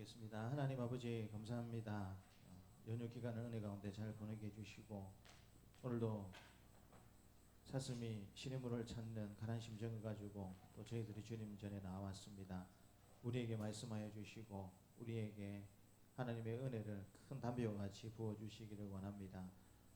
기도하겠습니다. 하나님 아버지 감사합니다. 연휴 기간을 은혜 가운데 잘 보내게 해주시고 오늘도 사슴이 신의 문을 찾는 가난 심정을 가지고 또 저희들이 주님 전에 나왔습니다. 우리에게 말씀하여 주시고 우리에게 하나님의 은혜를 큰 담배와 같이 부어주시기를 원합니다.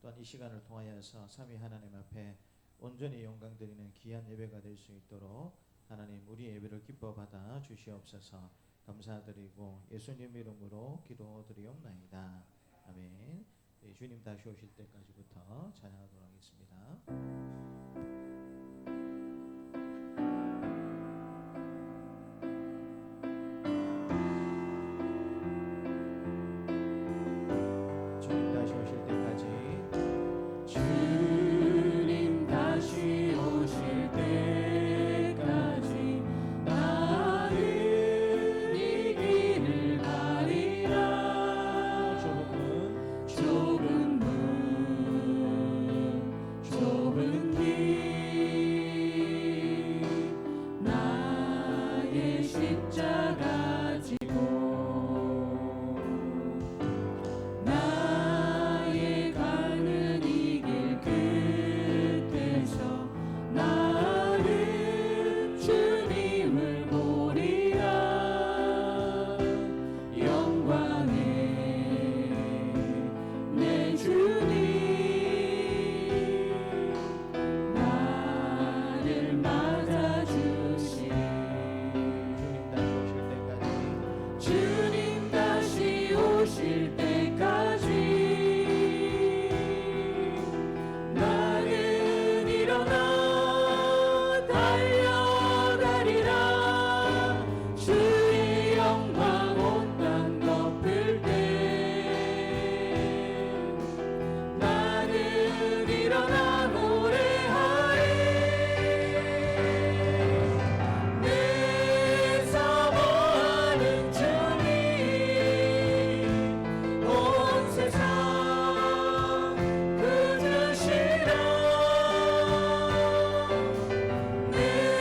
또한 이 시간을 통하여서 삼위 하나님 앞에 온전히 영광 드리는 귀한 예배가 될 수 있도록 하나님 우리 예배를 기뻐 받아 주시옵소서. 감사드리고 예수님 이름으로 기도드리옵나이다. 아멘. 주님 다시 오실 때까지부터 찬양하도록 하겠습니다. 주님 다시 오실 때까지 주님 다시 오실 때까지 나는 이 길을 가리라. 좁은 문 좁은 길 나의 십자가 지고 나의 가는 이 길 끝에서 나는 주님을 보리라. 영광의 내 주님 나를 맞아주시. 주님 다시 오실 때까지 나는 일어나 달려가리라. 주의 영광 온 땅 덮을 때 나는 일어나 노래하리. 내 사모하는 주님 온 세상 그주시라. 내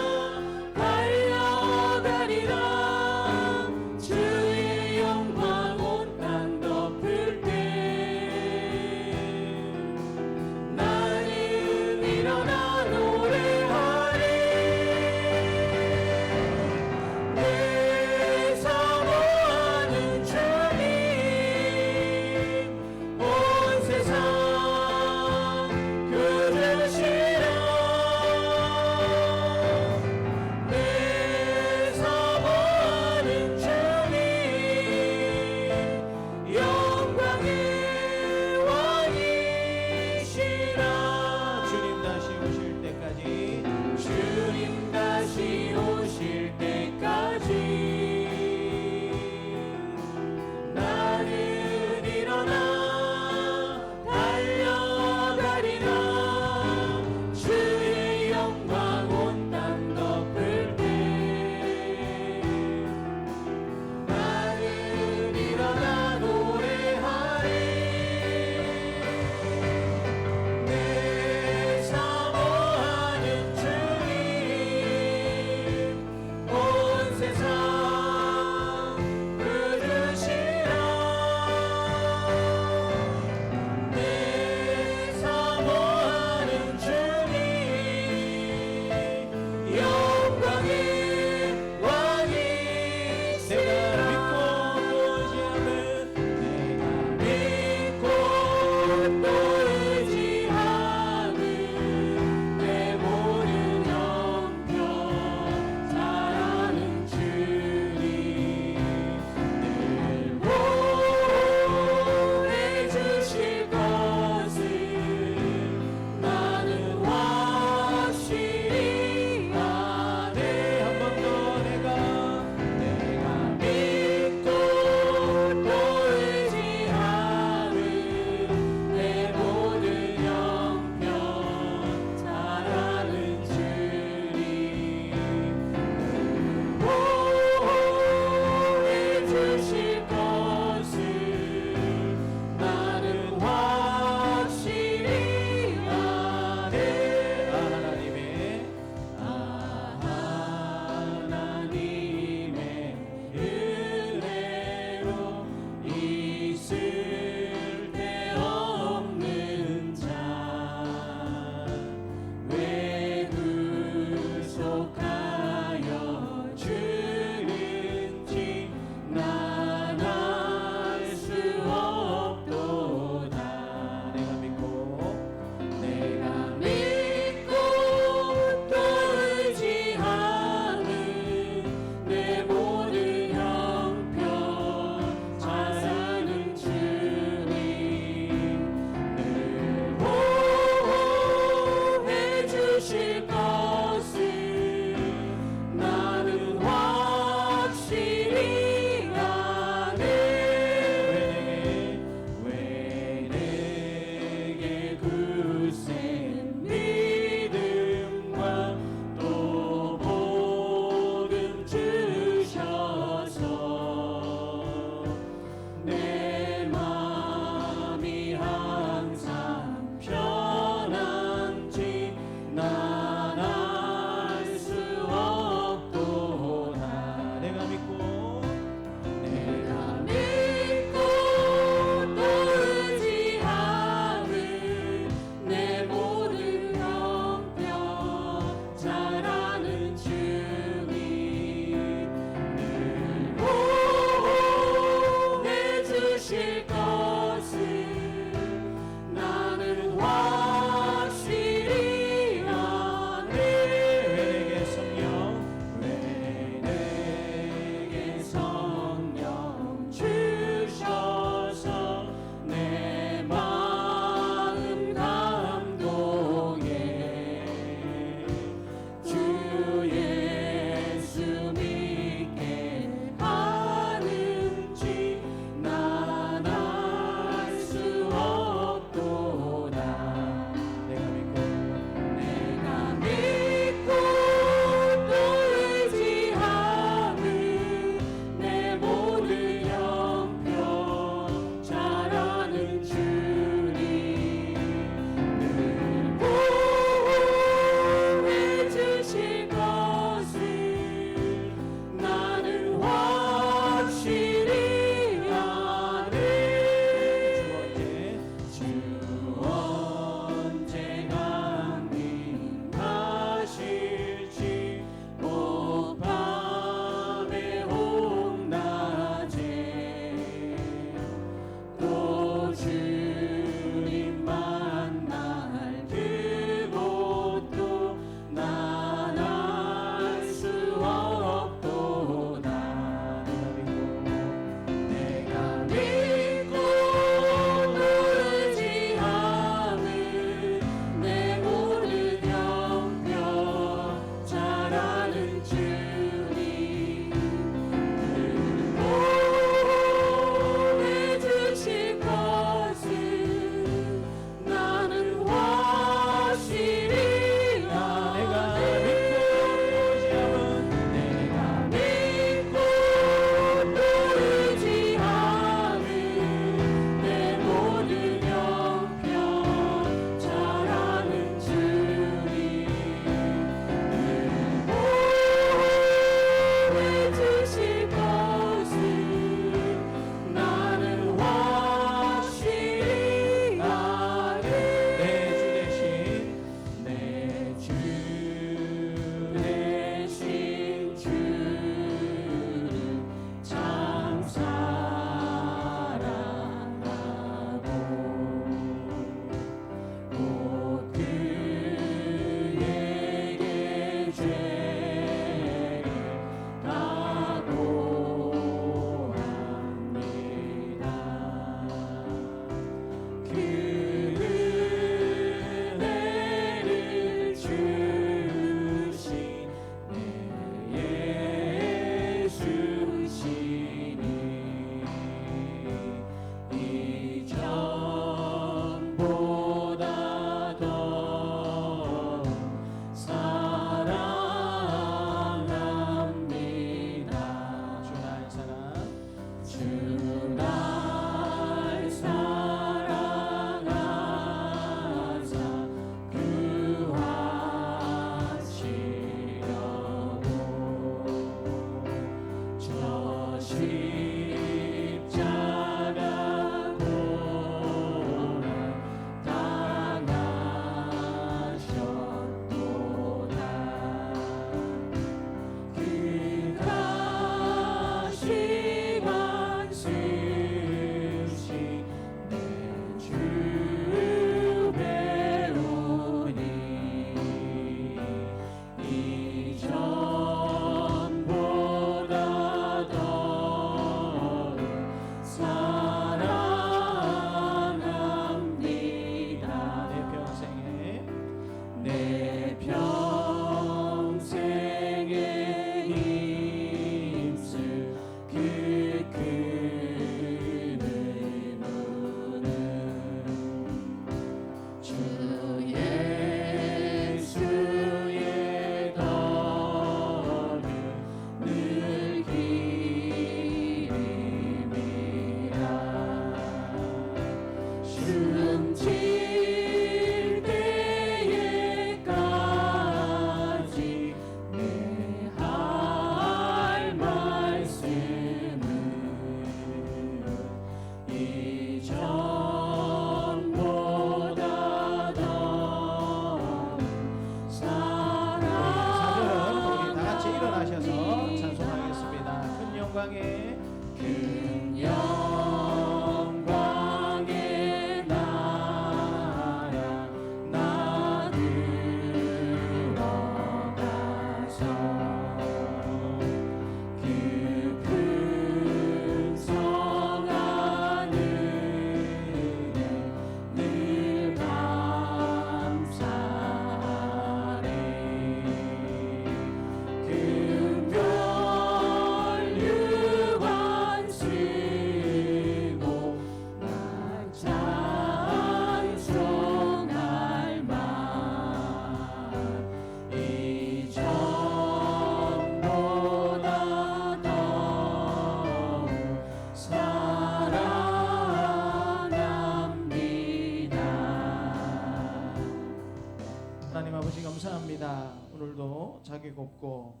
오늘도 자격 없고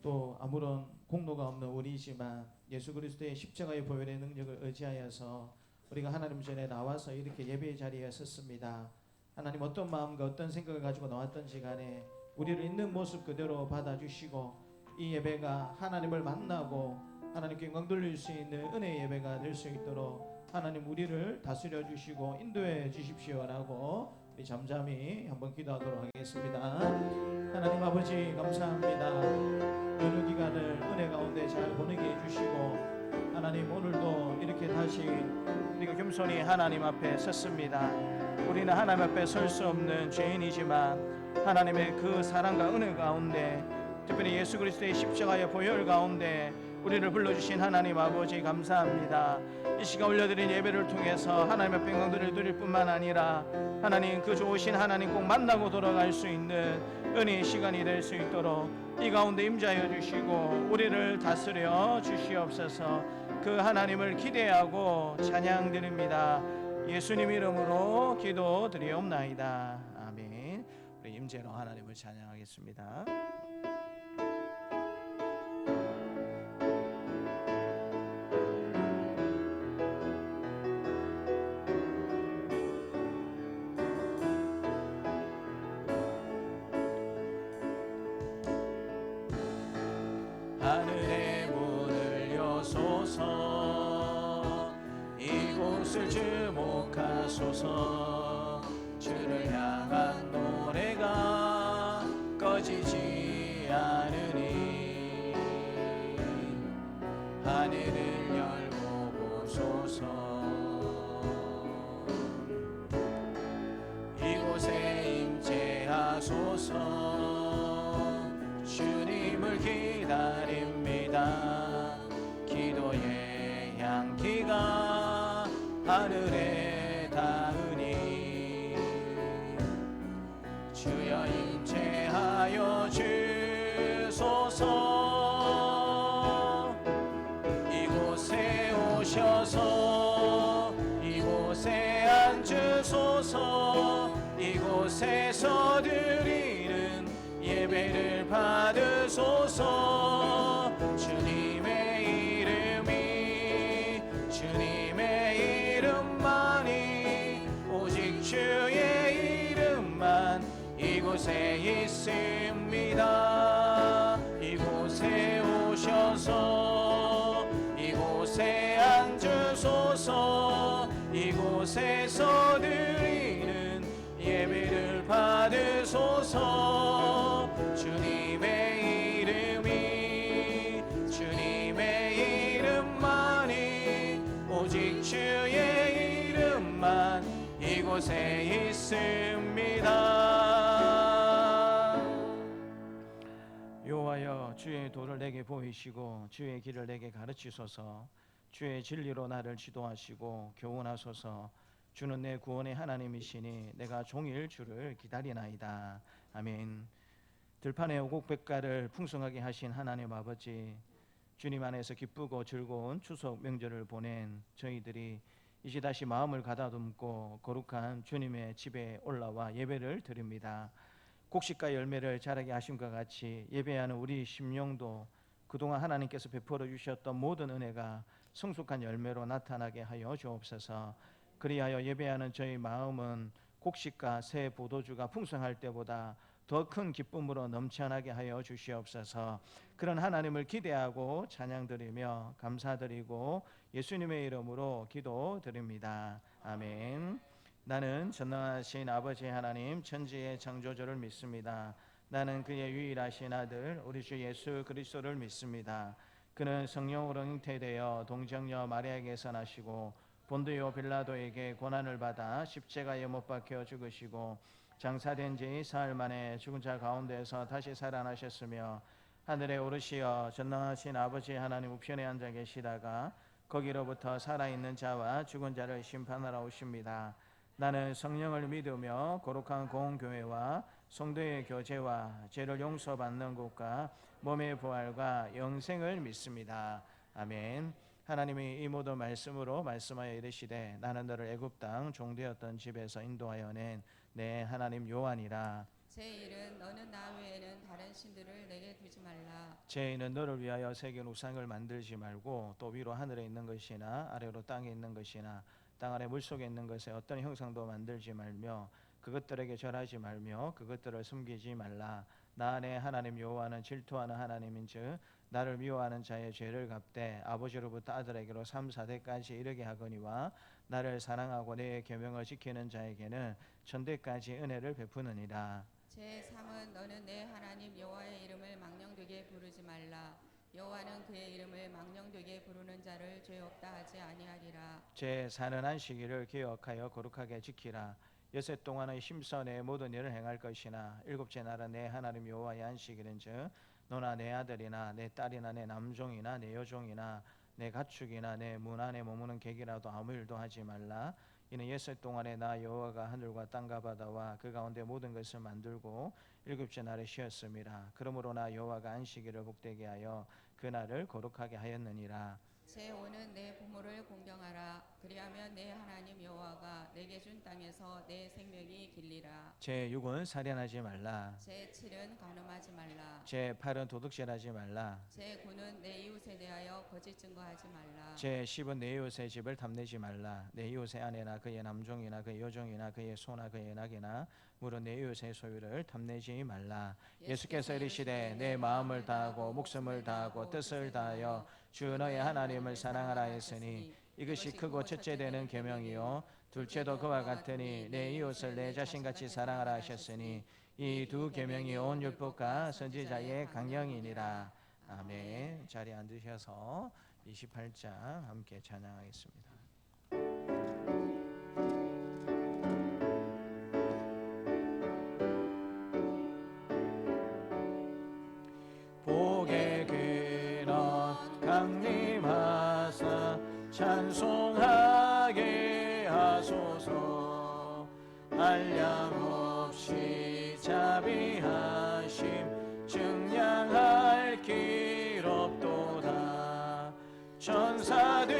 또 아무런 공로가 없는 우리이지만 예수 그리스도의 십자가의 보혈의 능력을 의지하여서 우리가 하나님 전에 나와서 이렇게 예배의 자리에 섰습니다. 하나님 어떤 마음과 어떤 생각을 가지고 나왔던지 간에 우리를 있는 모습 그대로 받아주시고 이 예배가 하나님을 만나고 하나님께 영광 돌릴 수 있는 은혜의 예배가 될 수 있도록 하나님 우리를 다스려 주시고 인도해 주십시오라고 우리 잠잠히 한번 기도하도록 하겠습니다. 하나님 아버지 감사합니다. 연휴 기간을 은혜 가운데 잘 보내게 해주시고 하나님 오늘도 이렇게 다시 우리가 겸손히 하나님 앞에 섰습니다. 우리는 하나님 앞에 설 수 없는 죄인이지만 하나님의 그 사랑과 은혜 가운데 특별히 예수 그리스도의 십자가의 보혈 가운데 우리를 불러주신 하나님 아버지 감사합니다. 이 시간 올려드린 예배를 통해서 하나님 앞에 영광을 드릴 뿐만 아니라 하나님 그 좋으신 하나님 꼭 만나고 돌아갈 수 있는 은혜의 시간이 될 수 있도록 이 가운데 임자여 주시고 우리를 다스려 주시옵소서. 그 하나님을 기대하고 찬양드립니다. 예수님 이름으로 기도드리옵나이다. 아멘. 우리 임재로 하나님을 찬양하겠습니다. 하늘의 문을 여소서 이곳을 주목하소서. 주를 향한 노래가 꺼지지 않으니 하늘을 열고 보소서. 이곳에 임재하소서. 주님을 기다립니다. 기도의 향기가 하늘에 닿으니 주여 임재하여 주소서. 이곳에 오셔서 이곳에 앉으소서. 이곳에서 드리는 예배를 받으소서. 주님의 이름이 주님의 이름만이 오직 주의 이름만 이곳에 있습니다. 이곳에 오셔서 이곳에 앉으소서. 이곳에서 드리는 예배를 받으소서. 주님의 이름이 주님의 이름만이 오직 주의 이름만 이곳에 있습니다. 여호와여 주의 도를 내게 보이시고 주의 길을 내게 가르치소서. 주의 진리로 나를 지도하시고 교훈하소서. 주는 내 구원의 하나님이시니 내가 종일 주를 기다리나이다. 아멘. 들판의 오곡백과를 풍성하게 하신 하나님 아버지, 주님 안에서 기쁘고 즐거운 추석 명절을 보낸 저희들이 이제 다시 마음을 가다듬고 거룩한 주님의 집에 올라와 예배를 드립니다. 곡식과 열매를 자라게 하심과 같이 예배하는 우리 심령도 그동안 하나님께서 베풀어 주셨던 모든 은혜가 성숙한 열매로 나타나게 하여 주옵소서. 그리하여 예배하는 저희 마음은 곡식과 새 포도주가 풍성할 때보다 더 큰 기쁨으로 넘쳐나게 하여 주시옵소서. 그런 하나님을 기대하고 찬양드리며 감사드리고 예수님의 이름으로 기도드립니다. 아멘. 나는 전능하신 아버지 하나님 천지의 창조주를 믿습니다. 나는 그의 유일하신 아들 우리 주 예수 그리스도를 믿습니다. 그는 성령으로 잉태되어 동정녀 마리아에게서 나시고 본디오 빌라도에게 고난을 받아 십자가에 못 박혀 죽으시고 장사된 지 사흘 만에 죽은 자 가운데서 다시 살아나셨으며 하늘에 오르시어 전능하신 아버지 하나님 우편에 앉아 계시다가 거기로부터 살아있는 자와 죽은 자를 심판하러 오십니다. 나는 성령을 믿으며 거룩한 공교회와 성도의 교제와 죄를 용서받는 것과 몸의 부활과 영생을 믿습니다. 아멘. 하나님이 이 모든 말씀으로 말씀하여 이르시되 나는 너를 애굽 땅 종되었던 집에서 인도하여 낸 내 하나님 여호와니라. 제 일은 너는 나 외에는 다른 신들을 내게 두지 말라. 제 이는 너를 위하여 새긴 우상을 만들지 말고 또 위로 하늘에 있는 것이나 아래로 땅에 있는 것이나 땅 아래 물속에 있는 것에 어떤 형상도 만들지 말며 그것들에게 절하지 말며 그것들을 숨기지 말라. 나 내 하나님 여호와는 질투하는 하나님인즉 나를 미워하는 자의 죄를 갚되 아버지로부터 아들에게로 3, 4대까지 이르게 하거니와 나를 사랑하고 내 계명을 지키는 자에게는 천대까지 은혜를 베푸느니라. 제 3은 너는 내 하나님 여호와의 이름을 망령되게 부르지 말라. 여호와는 그의 이름을 망령되게 부르는 자를 죄 없다 하지 아니하리라. 제 사는 안식일을 기억하여 거룩하게 지키라. 여세 동안의 힘써 내 모든 일을 행할 것이나 일곱째 날은 내 하나님 여호와의 안식일인즉 너나 내 아들이나 내 딸이나 내 남종이나 내 여종이나 내 가축이나 내 문 안에 머무는 객이라도 아무 일도 하지 말라. 이는 엿새 동안에 나 여호와가 하늘과 땅과 바다와 그 가운데 모든 것을 만들고 일곱째 날에 쉬었음이라. 그러므로 나 여호와가 안식일을 복되게 하여 그 날을 거룩하게 하였느니라. 제 5는 내 부모를 공경하라. 그리하면 내 하나님 여호와가 내게 준 땅에서 내 생명이 길리라. 제 6은 살인하지 말라. 제 7은 간음하지 말라. 제 8은 도둑질하지 말라. 제 9는 내 이웃에 대하여 거짓 증거하지 말라. 제 10은 내 이웃의 집을 탐내지 말라. 내 이웃의 아내나 그의 남종이나 그의 여종이나 그의 소나 그의 낙이나 물은 내 이웃의 소유를 탐내지 말라. 예수께서 이르시되 내 마음을 다하고 목숨을 다하고 뜻을 다하여 주 너의 하나님을 사랑하라 했으니 이것이 크고 첫째 되는 계명이요 둘째도 그와 같으니 내 이웃을 내 자신같이 사랑하라 하셨으니 이 두 계명이 온 율법과 선지자의 강령이니라. 아멘. 자리에 앉으셔서 28장 함께 찬양하겠습니다. 복의 근원 강림하사 찬송하게 하소서. 한량없이 자비하심 증량할 길 없도다. 천사들의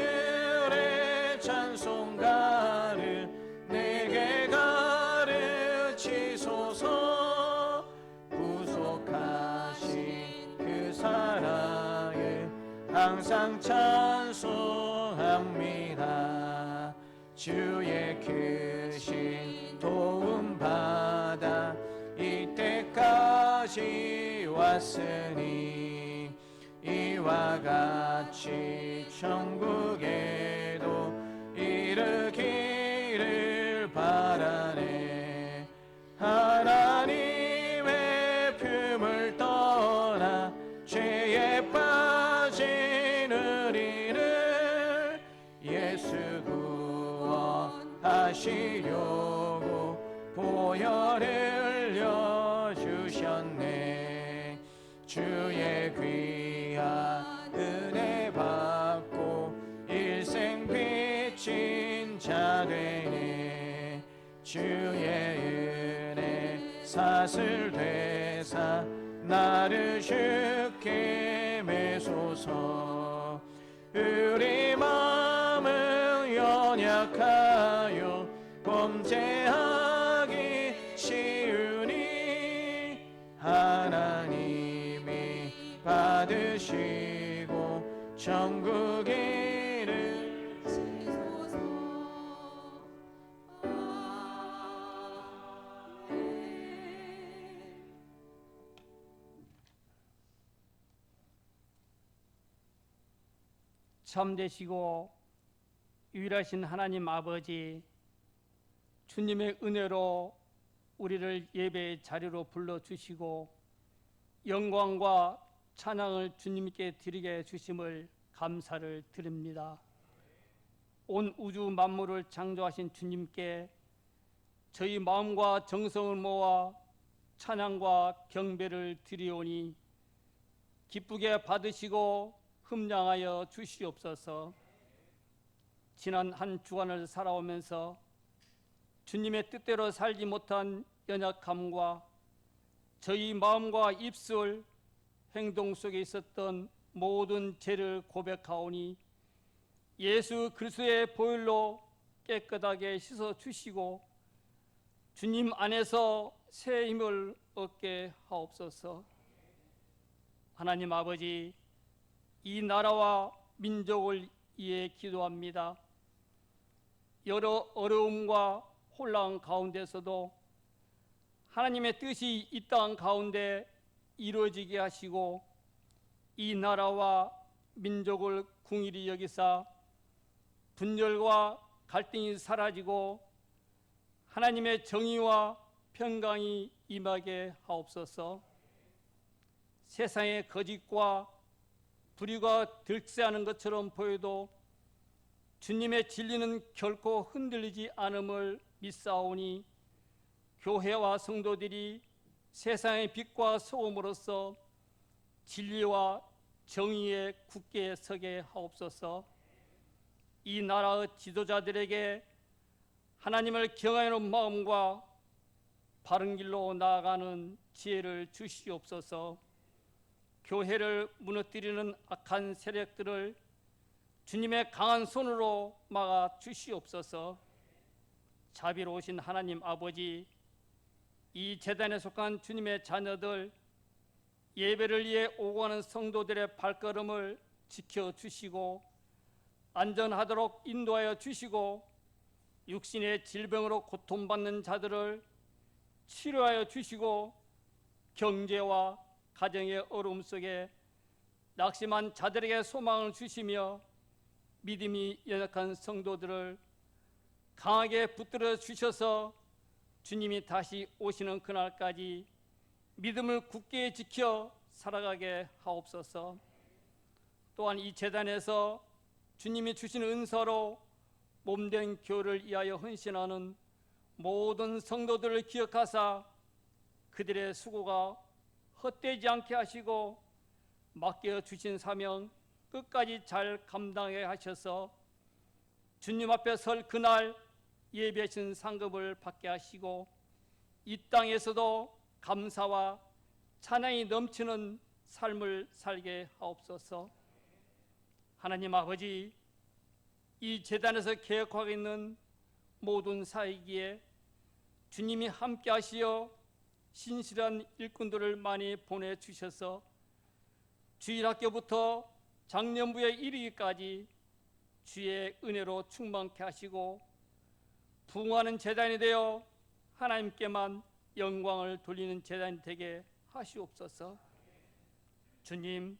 찬송가를 내게 가르치소서. 구속하신 그 사랑을 항상 찬송합니다. 주의 크신 도움 받아 이때까지 왔으니 이와 같이 천국에도 이르기를 바라네. 하나님의 품을 떠나 죄에 빠진 우리를 예수 구원하시려고 보혈을 흘려주셨네. 주의 귀한 은혜 받고 일생 빚진 자 되네. 주의 은혜 사슬 되사 나를 주께 매소서. 우리 마음은 연약하여 범죄하기 쉬우니 하나님이 받으시고 천국 이르시소서. 참되시고 유일하신 하나님 아버지, 주님의 은혜로 우리를 예배의 자리로 불러주시고 영광과 찬양을 주님께 드리게 해주심을 감사를 드립니다. 온 우주 만물을 창조하신 주님께 저희 마음과 정성을 모아 찬양과 경배를 드리오니 기쁘게 받으시고 흠량하여 주시옵소서. 지난 한 주간을 살아오면서 주님의 뜻대로 살지 못한 연약함과 저희 마음과 입술, 행동 속에 있었던 모든 죄를 고백하오니 예수 그리스도의 보혈로 깨끗하게 씻어 주시고 주님 안에서 새 힘을 얻게 하옵소서. 하나님 아버지, 이 나라와 민족을 위해 기도합니다. 여러 어려움과 혼란 가운데서도 하나님의 뜻이 이 땅 가운데 이루어지게 하시고 이 나라와 민족을 궁일이 여기사 분열과 갈등이 사라지고 하나님의 정의와 평강이 임하게 하옵소서. 세상의 거짓과 불의가 들세하는 것처럼 보여도 주님의 진리는 결코 흔들리지 않음을 믿사오니 교회와 성도들이 세상의 빛과 소금으로서 진리와 정의에 굳게 서게 하옵소서. 이 나라의 지도자들에게 하나님을 경외하는 마음과 바른 길로 나아가는 지혜를 주시옵소서. 교회를 무너뜨리는 악한 세력들을 주님의 강한 손으로 막아 주시옵소서. 자비로우신 하나님 아버지, 이 제단에 속한 주님의 자녀들, 예배를 위해 오고 가는 성도들의 발걸음을 지켜주시고 안전하도록 인도하여 주시고 육신의 질병으로 고통받는 자들을 치료하여 주시고 경제와 가정의 어려움 속에 낙심한 자들에게 소망을 주시며 믿음이 연약한 성도들을 강하게 붙들어 주셔서 주님이 다시 오시는 그날까지 믿음을 굳게 지켜 살아가게 하옵소서. 또한 이 제단에서 주님이 주신 은사로 몸된 교회를 위하여 헌신하는 모든 성도들을 기억하사 그들의 수고가 헛되지 않게 하시고 맡겨주신 사명 끝까지 잘 감당하게 하셔서 주님 앞에 설 그날 예배하신 상급을 받게 하시고 이 땅에서도 감사와 찬양이 넘치는 삶을 살게 하옵소서. 하나님 아버지, 이 제단에서 계획하고 있는 모든 사역기에 주님이 함께 하시어 신실한 일꾼들을 많이 보내주셔서 주일학교부터 장년부에 이르기까지 주의 은혜로 충만케 하시고 부흥하는 제단이 되어 하나님께만 영광을 돌리는 제단이 되게 하시옵소서. 주님,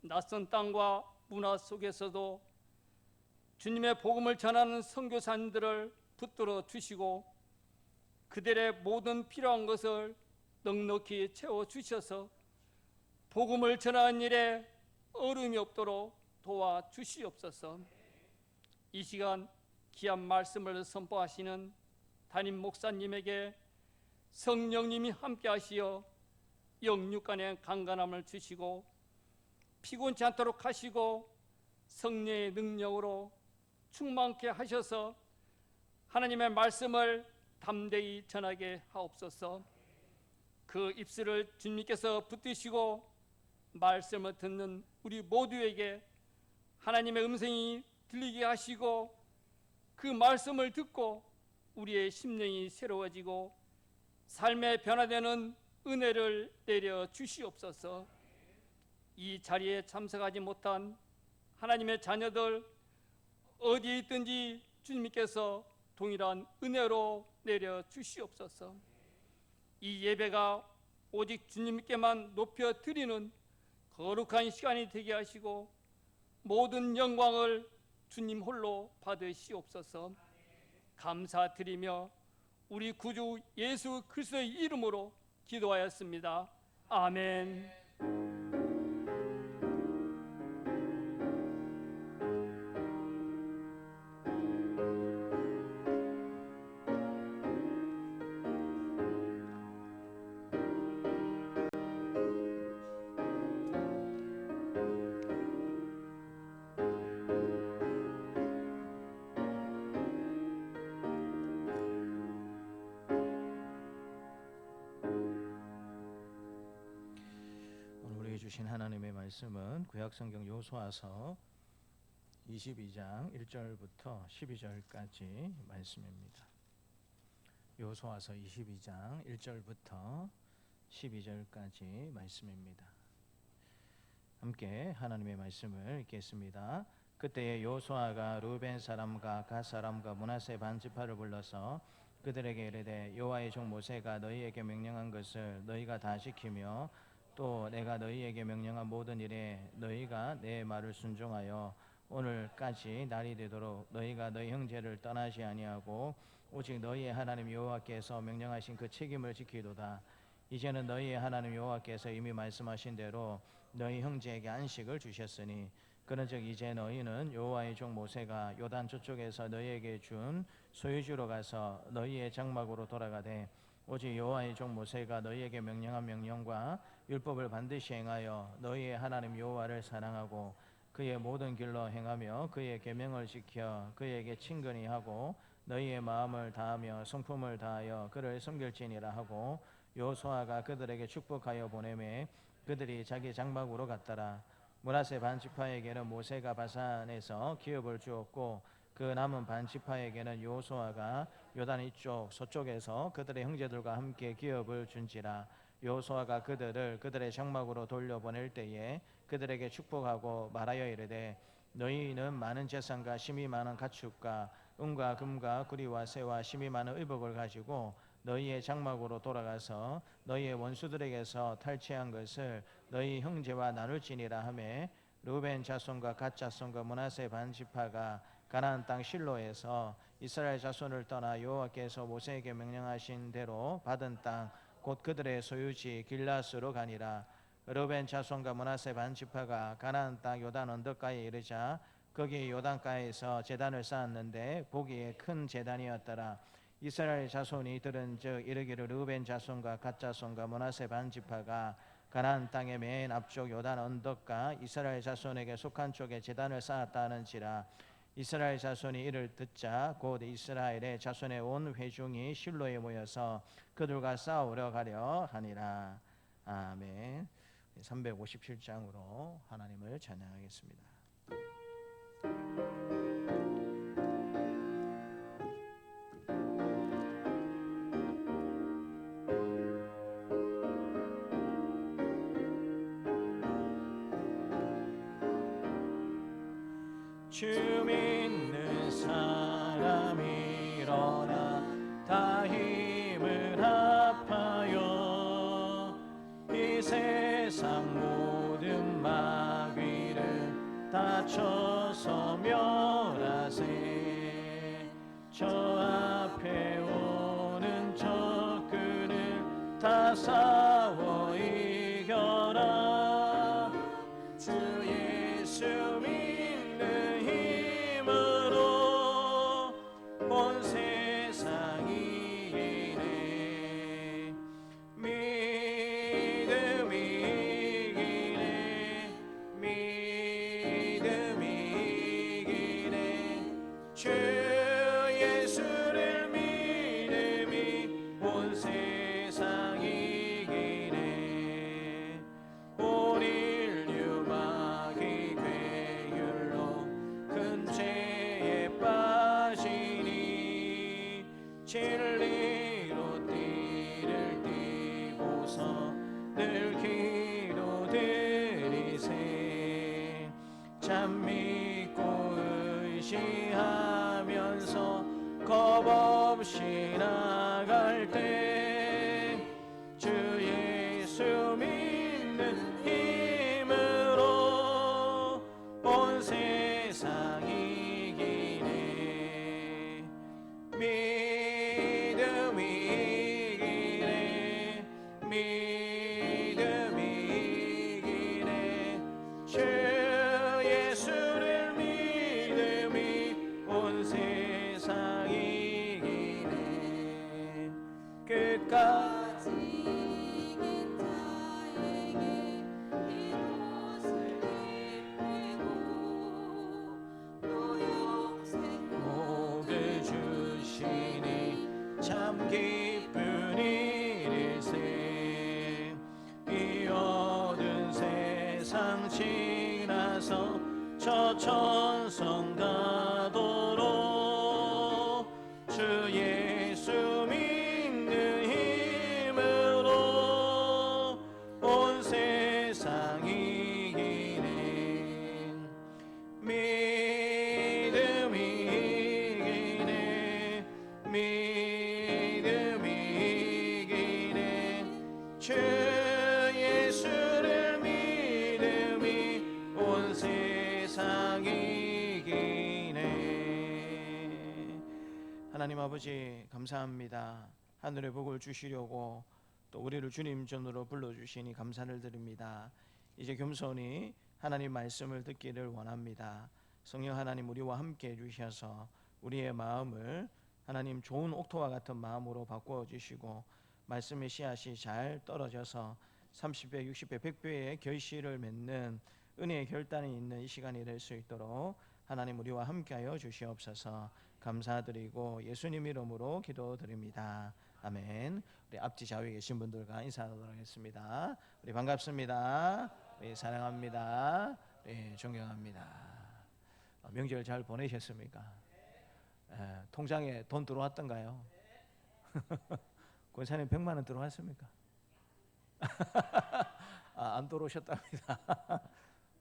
낯선 땅과 문화 속에서도 주님의 복음을 전하는 선교사님들을 붙들어 주시고 그들의 모든 필요한 것을 넉넉히 채워주셔서 복음을 전하는 일에 어려움이 없도록 도와주시옵소서. 이 시간 귀한 말씀을 선포하시는 담임 목사님에게 성령님이 함께 하시어 영육간의 강건함을 주시고 피곤치 않도록 하시고 성령의 능력으로 충만케 하셔서 하나님의 말씀을 담대히 전하게 하옵소서. 그 입술을 주님께서 붙드시고 말씀을 듣는 우리 모두에게 하나님의 음성이 들리게 하시고 그 말씀을 듣고 우리의 심령이 새로워지고 삶의 변화되는 은혜를 내려 주시옵소서. 이 자리에 참석하지 못한 하나님의 자녀들 어디에 있든지 주님께서 동일한 은혜로 내려 주시옵소서. 이 예배가 오직 주님께만 높여 드리는 거룩한 시간이 되게 하시고 모든 영광을 주님 홀로 받으시옵소서. 감사드리며 우리 구주 예수 그리스도의 이름으로 기도하였습니다. 아멘. 오늘 우리에게 주신 하나님의 말씀은 구약성경 여호수아서 22장 1절부터 12절까지 말씀입니다. 여호수아서 22장 1절부터 12절까지 말씀입니다. 함께 하나님의 말씀을 읽겠습니다. 그때에 여호수아가 루벤 사람과 갓 사람과 므낫세 반 지파를 불러서 그들에게 이르되 여호와의 종 모세가 너희에게 명령한 것을 너희가 다 지키며 또 내가 너희에게 명령한 모든 일에 너희가 내 말을 순종하여 오늘까지 날이 되도록 너희가 너희 형제를 떠나지 아니하고 오직 너희의 하나님 여호와께서 명령하신 그 책임을 지키도다. 이제는 너희의 하나님 여호와께서 이미 말씀하신 대로 너희 형제에게 안식을 주셨으니 그런즉 이제 너희는 여호와의 종 모세가 요단 저쪽에서 너희에게 준 소유지로 가서 너희의 장막으로 돌아가되 오직 여호와의 종 모세가 너희에게 명령한 명령과 율법을 반드시 행하여 너희의 하나님 여호와를 사랑하고 그의 모든 길로 행하며 그의 계명을 지켜 그에게 친근히 하고 너희의 마음을 다하며 성품을 다하여 그를 섬길지니라 하고 여호수아가 그들에게 축복하여 보내매 그들이 자기 장막으로 갔더라. 므낫세 반 지파에게는 모세가 바산에서 기업을 주었고 그 남은 반 지파에게는 여호수아가 요단 이쪽 서쪽에서 그들의 형제들과 함께 기업을 준지라. 여호수아가 그들의 장막으로 돌려보낼 때에 그들에게 축복하고 말하여 이르되 너희는 많은 재산과 심이 많은 가축과 은과 금과 구리와 새와 심이 많은 의복을 가지고 너희의 장막으로 돌아가서 너희의 원수들에게서 탈취한 것을 너희 형제와 나눌지니라 하매 르우벤 자손과 갓 자손과 므낫세 반 지파가 가나안 땅 실로에서 이스라엘 자손을 떠나 여호와께서 모세에게 명령하신 대로 받은 땅 곧 그들의 소유지 길라스로 가니라. 르우벤 자손과 므낫세 반 지파가 가나안 땅 요단 언덕가에 이르자 거기 요단가에서 제단을 쌓았는데 보기에 큰 제단이었더라. 이스라엘 자손이 들은즉 이르기를 르우벤 자손과 갓 자손과 므낫세 반 지파가 가나안 땅의 맨 앞쪽 요단 언덕가 이스라엘 자손에게 속한 쪽에 제단을 쌓았다 하는지라. 이스라엘 자손이 이를 듣자 곧 이스라엘의 자손의 온 회중이 실로에 모여서 그들과 싸우러 가려 하니라. 아멘. 357장으로 하나님을 찬양하겠습니다. 주 믿는 사람이 일어나 다 힘을 합하여 이 세상 모든 마귀를 다 쳐서 멸하세. 저 앞에 오는 적그를 다 싸워 이겨라. 주 예수 믿는 힘으로 온 세상이 이기네. 믿음이 이기네. 믿음이 이기네. 주 예수를 믿음이 온 세상이 이기네. 온 인류 마귀 괴율로 큰 죄에 빠지니 진리로 띠를 띠고서 늘 기도드리세. 참 믿고 의지하면서 겁없이 나갈 때 주 예수 믿는 힘으로 온 세상이 이기네. 믿음이 이기네. 믿음이 이기네. 주 예수를 믿음이 온 세상이 이기네. 끝까지 이긴 자에게 이곳을 입히고 또 영생 복을 주시니 참 기쁜 일일세. 이 어두운 세상 지나서 저 천성 가도록 주 예수 믿 세상 이기네 믿음이 이기네 믿음이 이기네 주 예수를 믿음이 온 세상 이기네. 하나님 아버지 감사합니다. 하늘의 복을 주시려고 또 우리를 주님 전으로 불러주시니 감사를 드립니다. 이제 겸손히 하나님 말씀을 듣기를 원합니다. 성령 하나님 우리와 함께 해주셔서 우리의 마음을 하나님 좋은 옥토와 같은 마음으로 바꾸어 주시고 말씀의 씨앗이 잘 떨어져서 30배, 60배, 100배의 결실을 맺는 은혜의 결단이 있는 이 시간이 될 수 있도록 하나님 우리와 함께하여 주시옵소서. 감사드리고 예수님 이름으로 기도드립니다. 아멘. 우리 앞뒤 좌우에 계신 분들과 인사하도록 하겠습니다. 우리 반갑습니다. 우리 사랑합니다. 우리 존경합니다. 명절 잘 보내셨습니까? 통장에 돈 들어왔던가요? 권사님 100만 원 들어왔습니까? 안 들어오셨답니다.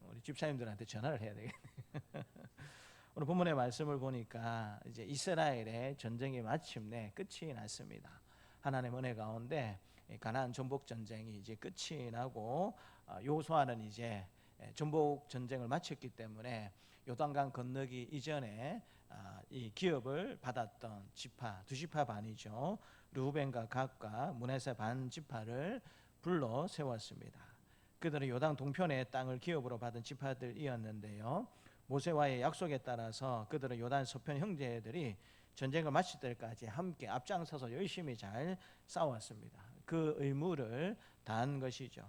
우리 집사님들한테 전화를 해야 되겠네. 오늘 본문의 말씀을 보니까 이제 이스라엘의 전쟁이 마침내 끝이 났습니다. 하나님 은혜 가운데 가나안 전복 전쟁이 이제 끝이 나고 여호수아는 이제 전복 전쟁을 마쳤기 때문에 요단강 건너기 이전에 이 기업을 받았던 지파 두 지파 반이죠. 르우벤과 갓과 므낫세 반 지파를 불러 세웠습니다. 그들은 요단 동편의 땅을 기업으로 받은 지파들이었는데요. 모세와의 약속에 따라서 그들은 요단 서편 형제들이 전쟁을 마칠 때까지 함께 앞장서서 열심히 잘 싸웠습니다. 그 의무를 다한 것이죠.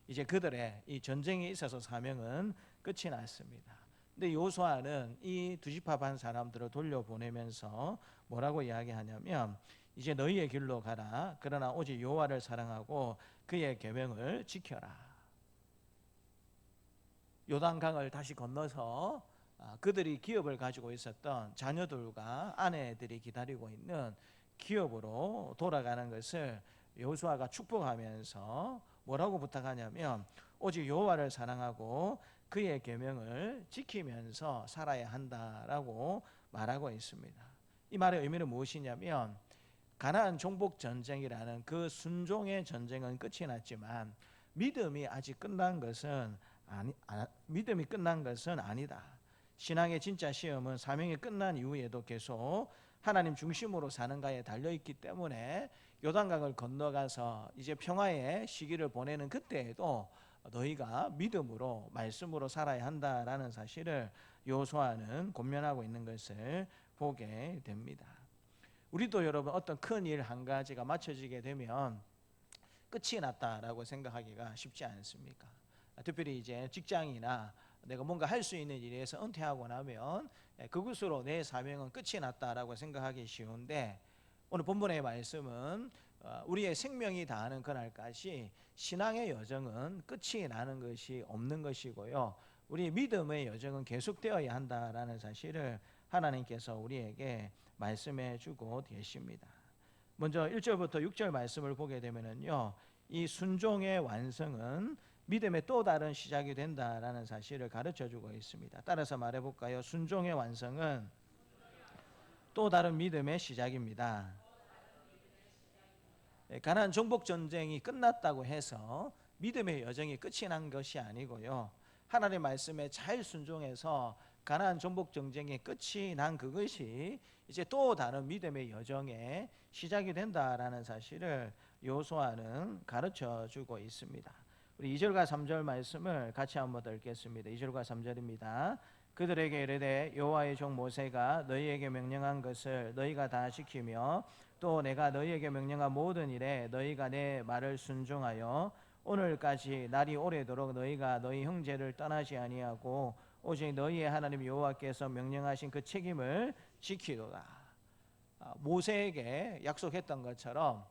이제 그들의 이 전쟁에 있어서 사명은 끝이 났습니다. 근데 여호수아는 이 두 지파 반 사람들을 돌려보내면서 뭐라고 이야기하냐면 이제 너희의 길로 가라. 그러나 오직 여호와를 사랑하고 그의 계명을 지켜라. 요단강을 다시 건너서 그들이 기업을 가지고 있었던 자녀들과 아내들이 기다리고 있는 기업으로 돌아가는 것을 여호수아가 축복하면서 뭐라고 부탁하냐면 오직 여호와를 사랑하고 그의 계명을 지키면서 살아야 한다라고 말하고 있습니다. 이 말의 의미는 무엇이냐면 가나안 정복 전쟁이라는 그 순종의 전쟁은 끝이 났지만 믿음이 아직 끝난 것은 믿음이 끝난 것은 아니다. 신앙의 진짜 시험은 사명이 끝난 이후에도 계속 하나님 중심으로 사는가에 달려있기 때문에 요단강을 건너가서 이제 평화의 시기를 보내는 그때에도 너희가 믿음으로 말씀으로 살아야 한다라는 사실을 여호수아는 권면하고 있는 것을 보게 됩니다. 우리도 여러분 어떤 큰 일 한 가지가 마쳐지게 되면 끝이 났다라고 생각하기가 쉽지 않습니까? 특별히 이제 직장이나 내가 뭔가 할 수 있는 일에서 은퇴하고 나면 그것으로 내 사명은 끝이 났다라고 생각하기 쉬운데 오늘 본문의 말씀은 우리의 생명이 다하는 그날까지 신앙의 여정은 끝이 나는 것이 없는 것이고요. 우리 믿음의 여정은 계속되어야 한다라는 사실을 하나님께서 우리에게 말씀해 주고 계십니다. 먼저 1절부터 6절 말씀을 보게 되면은요. 이 순종의 완성은 믿음의 또 다른 시작이 된다라는 사실을 가르쳐 주고 있습니다. 따라서 말해 볼까요? 순종의 완성은 또 다른 믿음의 시작입니다. 가나안 정복 전쟁이 끝났다고 해서 믿음의 여정이 끝이 난 것이 아니고요. 하나님의 말씀에 잘 순종해서 가나안 정복 전쟁이 끝이 난 그것이 이제 또 다른 믿음의 여정의 시작이 된다라는 사실을 여호수아는 가르쳐 주고 있습니다. 우리 2절과 3절 말씀을 같이 한번 더 읽겠습니다. 2절과 3절입니다. 그들에게 이르되 여호와의 종 모세가 너희에게 명령한 것을 너희가 다 지키며 또 내가 너희에게 명령한 모든 일에 너희가 내 말을 순종하여 오늘까지 날이 오래도록 너희가 너희 형제를 떠나지 아니하고 오직 너희의 하나님 여호와께서 명령하신 그 책임을 지키도다. 모세에게 약속했던 것처럼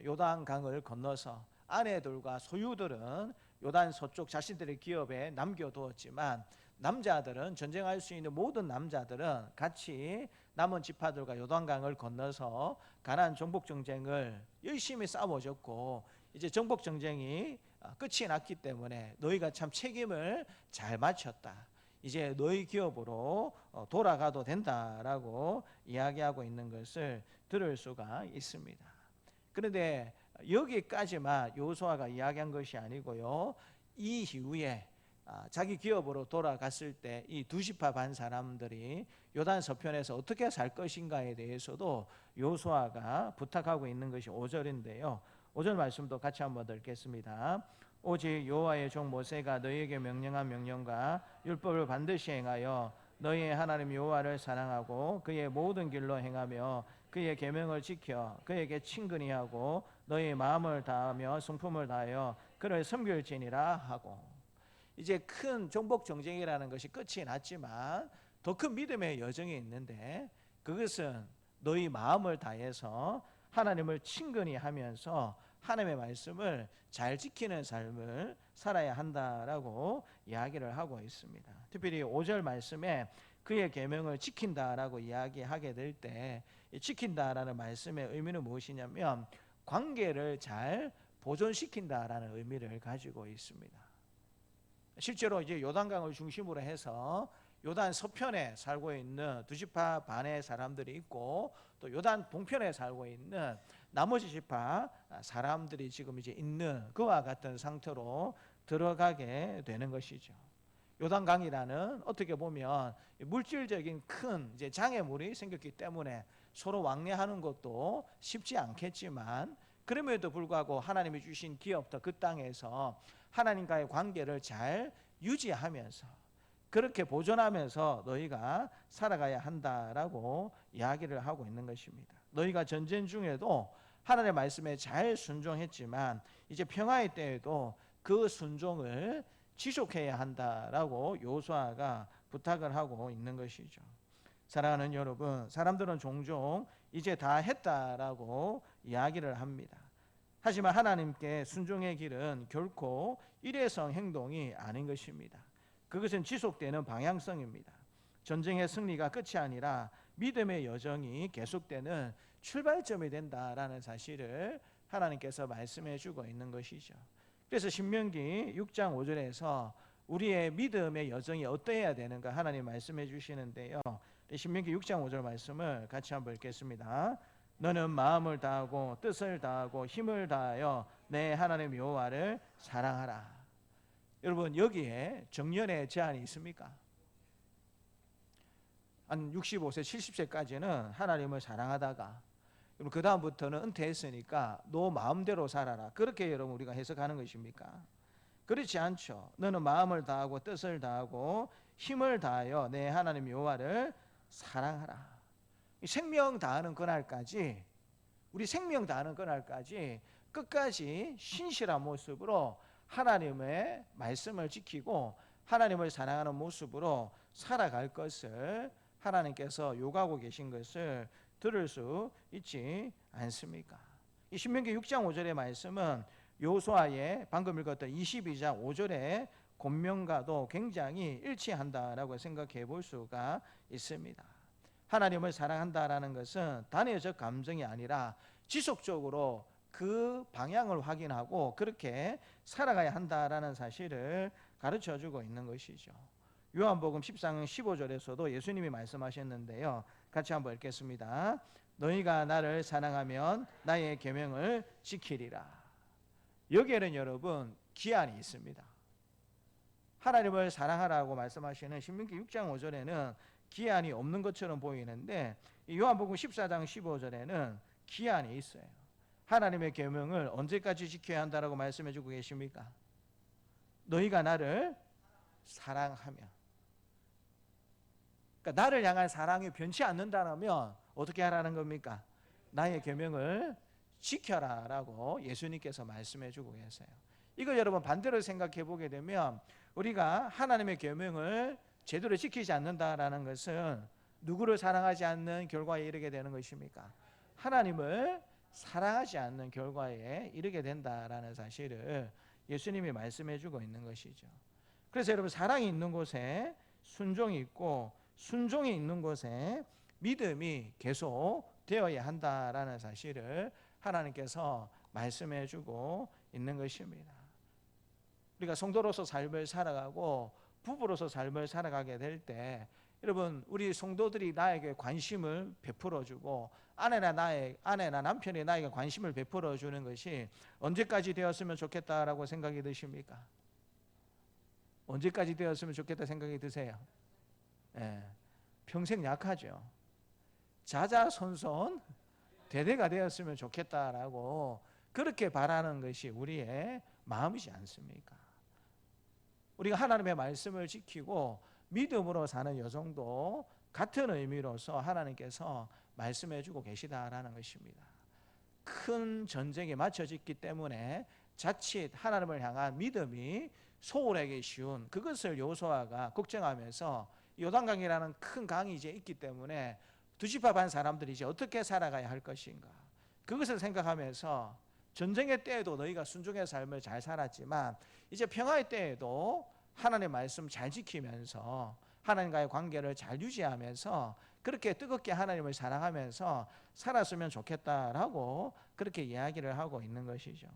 요단강을 건너서 아내들과 소유들은 요단 서쪽 자신들의 기업에 남겨두었지만 남자들은 전쟁할 수 있는 모든 남자들은 같이 남은 지파들과 요단강을 건너서 가나안 정복 전쟁을 열심히 싸워줬고 이제 정복 전쟁이 끝이 났기 때문에 너희가 참 책임을 잘 마쳤다. 이제 너희 기업으로 돌아가도 된다라고 이야기하고 있는 것을 들을 수가 있습니다. 그런데 여기까지만 여호수아가 이야기한 것이 아니고요. 이 이후에 자기 기업으로 돌아갔을 때 이 두 지파 반 사람들이 요단 서편에서 어떻게 살 것인가에 대해서도 여호수아가 부탁하고 있는 것이 5절인데요. 5절 말씀도 같이 한번 읽겠습니다. 오직 여호와의 종 모세가 너희에게 명령한 명령과 율법을 반드시 행하여 너희의 하나님 여호와를 사랑하고 그의 모든 길로 행하며 그의 계명을 지켜 그에게 친근히 하고 너희의 마음을 다하며 성품을 다하여 그를 섬길지니라 하고, 이제 큰 정복 정쟁이라는 것이 끝이 났지만 더 큰 믿음의 여정이 있는데, 그것은 너희 마음을 다해서 하나님을 친근히 하면서 하나님의 말씀을 잘 지키는 삶을 살아야 한다라고 이야기를 하고 있습니다. 특별히 5절 말씀에 그의 계명을 지킨다라고 이야기하게 될 때 지킨다라는 말씀의 의미는 무엇이냐면 관계를 잘 보존시킨다라는 의미를 가지고 있습니다. 실제로 이제 요단강을 중심으로 해서 요단 서편에 살고 있는 두 지파 반의 사람들이 있고 또 요단 동편에 살고 있는 나머지 지파 사람들이 지금 이제 있는 그와 같은 상태로 들어가게 되는 것이죠. 요단강이라는 어떻게 보면 물질적인 큰 이제 장애물이 생겼기 때문에 서로 왕래하는 것도 쉽지 않겠지만, 그럼에도 불구하고 하나님이 주신 기업도 그 땅에서 하나님과의 관계를 잘 유지하면서 그렇게 보존하면서 너희가 살아가야 한다라고 이야기를 하고 있는 것입니다. 너희가 전쟁 중에도 하나님의 말씀에 잘 순종했지만 이제 평화의 때에도 그 순종을 지속해야 한다라고 여호수아가 부탁을 하고 있는 것이죠. 사랑하는 여러분, 사람들은 종종 이제 다 했다라고 이야기를 합니다. 하지만 하나님께 순종의 길은 결코 일회성 행동이 아닌 것입니다. 그것은 지속되는 방향성입니다. 전쟁의 승리가 끝이 아니라 믿음의 여정이 계속되는 출발점이 된다라는 사실을 하나님께서 말씀해 주고 있는 것이죠. 그래서 신명기 6장 5절에서 우리의 믿음의 여정이 어떠해야 되는가 하나님 말씀해 주시는데요. 신명기 6장 5절 말씀을 같이 한번 읽겠습니다. 너는 마음을 다하고 뜻을 다하고 힘을 다하여 내 하나님 여호와를 사랑하라. 여러분, 여기에 정년의 제한이 있습니까? 한 65세 70세까지는 하나님을 사랑하다가 그 다음부터는 은퇴했으니까 너 마음대로 살아라, 그렇게 여러분 우리가 해석하는 것입니까? 그렇지 않죠. 너는 마음을 다하고 뜻을 다하고 힘을 다하여 내 하나님 여호와를 사랑하라. 생명 다하는 그날까지, 우리 생명 다하는 그날까지 끝까지 신실한 모습으로 하나님의 말씀을 지키고 하나님을 사랑하는 모습으로 살아갈 것을 하나님께서 요구하고 계신 것을 들을 수 있지 않습니까? 이 신명기 6장 5절의 말씀은 여호수아의 방금 읽었던 22장 5절의 권면과도 굉장히 일치한다라고 생각해 볼 수가 있습니다. 하나님을 사랑한다라는 것은 단회적 감정이 아니라 지속적으로 그 방향을 확인하고 그렇게 살아가야 한다라는 사실을 가르쳐주고 있는 것이죠. 요한복음 14장 15절에서도 예수님이 말씀하셨는데요. 같이 한번 읽겠습니다. 너희가 나를 사랑하면 나의 계명을 지키리라. 여기에는 여러분 기한이 있습니다. 하나님을 사랑하라고 말씀하시는 신명기 6장 5절에는 기한이 없는 것처럼 보이는데 요한복음 14장 15절에는 기한이 있어요. 하나님의 계명을 언제까지 지켜야 한다라고 말씀해 주고 계십니까? 너희가 나를 사랑하면. 그러니까 나를 향한 사랑이 변치 않는다면 어떻게 하라는 겁니까? 나의 계명을 지켜라라고 예수님께서 말씀해 주고 계세요. 이거 여러분 반대로 생각해 보게 되면 우리가 하나님의 계명을 제대로 지키지 않는다라는 것은 누구를 사랑하지 않는 결과에 이르게 되는 것입니까? 하나님을 사랑하지 않는 결과에 이르게 된다라는 사실을 예수님이 말씀해 주고 있는 것이죠. 그래서 여러분, 사랑이 있는 곳에 순종이 있고 순종이 있는 곳에 믿음이 계속 되어야 한다라는 사실을 하나님께서 말씀해 주고 있는 것입니다. 우리가 성도로서 삶을 살아가고 부부로서 삶을 살아가게 될 때 여러분 우리 성도들이 나에게 관심을 베풀어주고 아내나 남편이 나에게 관심을 베풀어주는 것이 언제까지 되었으면 좋겠다라고 생각이 드십니까? 언제까지 되었으면 좋겠다 생각이 드세요? 예, 평생 약하죠. 자자손손 대대가 되었으면 좋겠다라고 그렇게 바라는 것이 우리의 마음이지 않습니까? 우리가 하나님의 말씀을 지키고 믿음으로 사는 여정도 같은 의미로서 하나님께서 말씀해 주고 계시다라는 것입니다. 큰 전쟁에 맞춰졌기 때문에 자칫 하나님을 향한 믿음이 소홀하기 쉬운 그것을 여호수아가 걱정하면서 요단강이라는 큰 강이 이제 있기 때문에 두 지파 반 사람들이 이제 어떻게 살아가야 할 것인가 그것을 생각하면서 전쟁의 때에도 너희가 순종의 삶을 잘 살았지만 이제 평화의 때에도 하나님의 말씀 잘 지키면서 하나님과의 관계를 잘 유지하면서 그렇게 뜨겁게 하나님을 사랑하면서 살았으면 좋겠다라고 그렇게 이야기를 하고 있는 것이죠.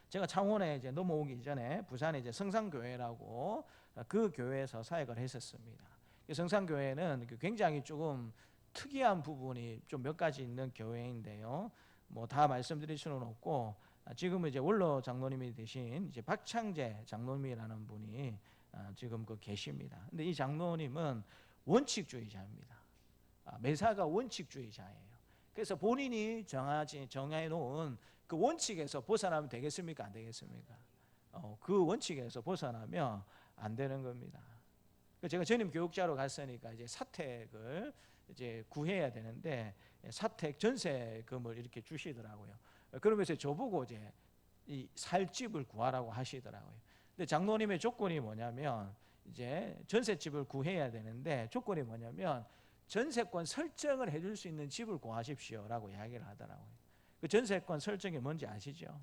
제가 창원에 이제 넘어오기 전에 부산에 이제 성산교회라고 그 교회에서 사역을 했었습니다. 성산교회는 굉장히 조금 특이한 부분이 좀 몇 가지 있는 교회인데요. 뭐 다 말씀드릴 수는 없고 지금은 이제 원로 장로님이 되신 이제 박창재 장로님이라는 분이 지금 계십니다. 근데 이 장로님은 원칙주의자입니다. 매사가 원칙주의자예요. 그래서 본인이 정해 놓은 그 원칙에서 벗어나면 되겠습니까? 안 되겠습니까? 그 원칙에서 벗어나면 안 되는 겁니다. 제가 전임 교육자로 갔으니까 이제 사택을 이제 구해야 되는데 사택 전세금을 이렇게 주시더라고요. 그러면서 저보고 이제 이 살 집을 구하라고 하시더라고요. 근데 장로님의 조건이 뭐냐면 이제 전세집을 구해야 되는데 조건이 뭐냐면 전세권 설정을 해줄 수 있는 집을 구하십시오라고 이야기를 하더라고요. 그 전세권 설정이 뭔지 아시죠?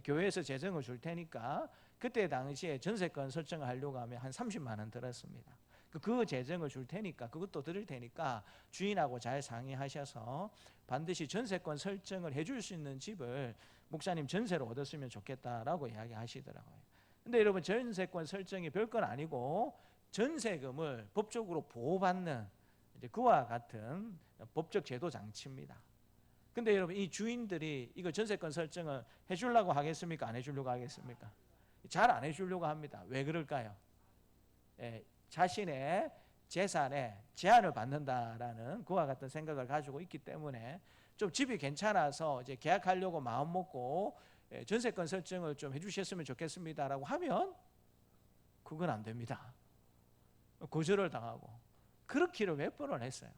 교회에서 재정을 줄 테니까 그때 당시에 전세권 설정을 하려고 하면 한 30만 원 들었습니다. 그 재정을 줄 테니까 그것도 드릴 테니까 주인하고 잘 상의하셔서 반드시 전세권 설정을 해줄 수 있는 집을 목사님 전세로 얻었으면 좋겠다라고 이야기하시더라고요. 근데 여러분 전세권 설정이 별건 아니고 전세금을 법적으로 보호받는 이제 그와 같은 법적 제도 장치입니다. 근데 여러분 이 주인들이 이거 전세권 설정을 해주려고 하겠습니까? 안 해주려고 하겠습니까? 잘 안 해주려고 합니다. 왜 그럴까요? 자신의 재산에 제한을 받는다라는 그와 같은 생각을 가지고 있기 때문에 좀 집이 괜찮아서 이제 계약하려고 마음 먹고 전세권 설정을 좀 해주셨으면 좋겠습니다라고 하면 그건 안 됩니다. 거절을 당하고 그렇기를 몇 번을 했어요.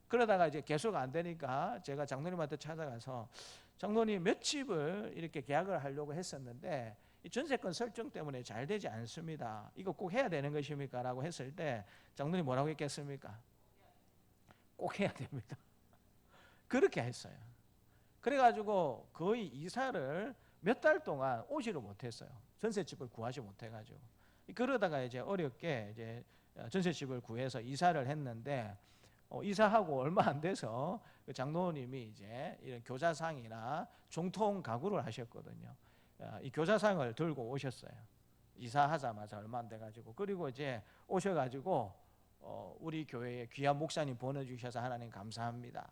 그러다가 이제 계속 안 되니까 제가 장로님한테 찾아가서 장로님 몇 집을 이렇게 계약을 하려고 했었는데 이 전세권 설정 때문에 잘 되지 않습니다. 이거 꼭 해야 되는 것입니까? 라고 했을 때 장로님 뭐라고 했겠습니까? 꼭 해야 됩니다. 그렇게 했어요. 그래가지고 거의 이사를 몇 달 동안 오지를 못했어요. 전세집을 구하지 못해가지고. 그러다가 이제 어렵게 이제 전세집을 구해서 이사를 했는데 이사하고 얼마 안 돼서 그 장로님이 이제 이런 교자상이나 종통 가구를 하셨거든요. 이 교자상을 들고 오셨어요. 이사하자마자 얼마 안 돼가지고 그리고 이제 오셔가지고 우리 교회에 귀한 목사님 보내주셔서 하나님 감사합니다.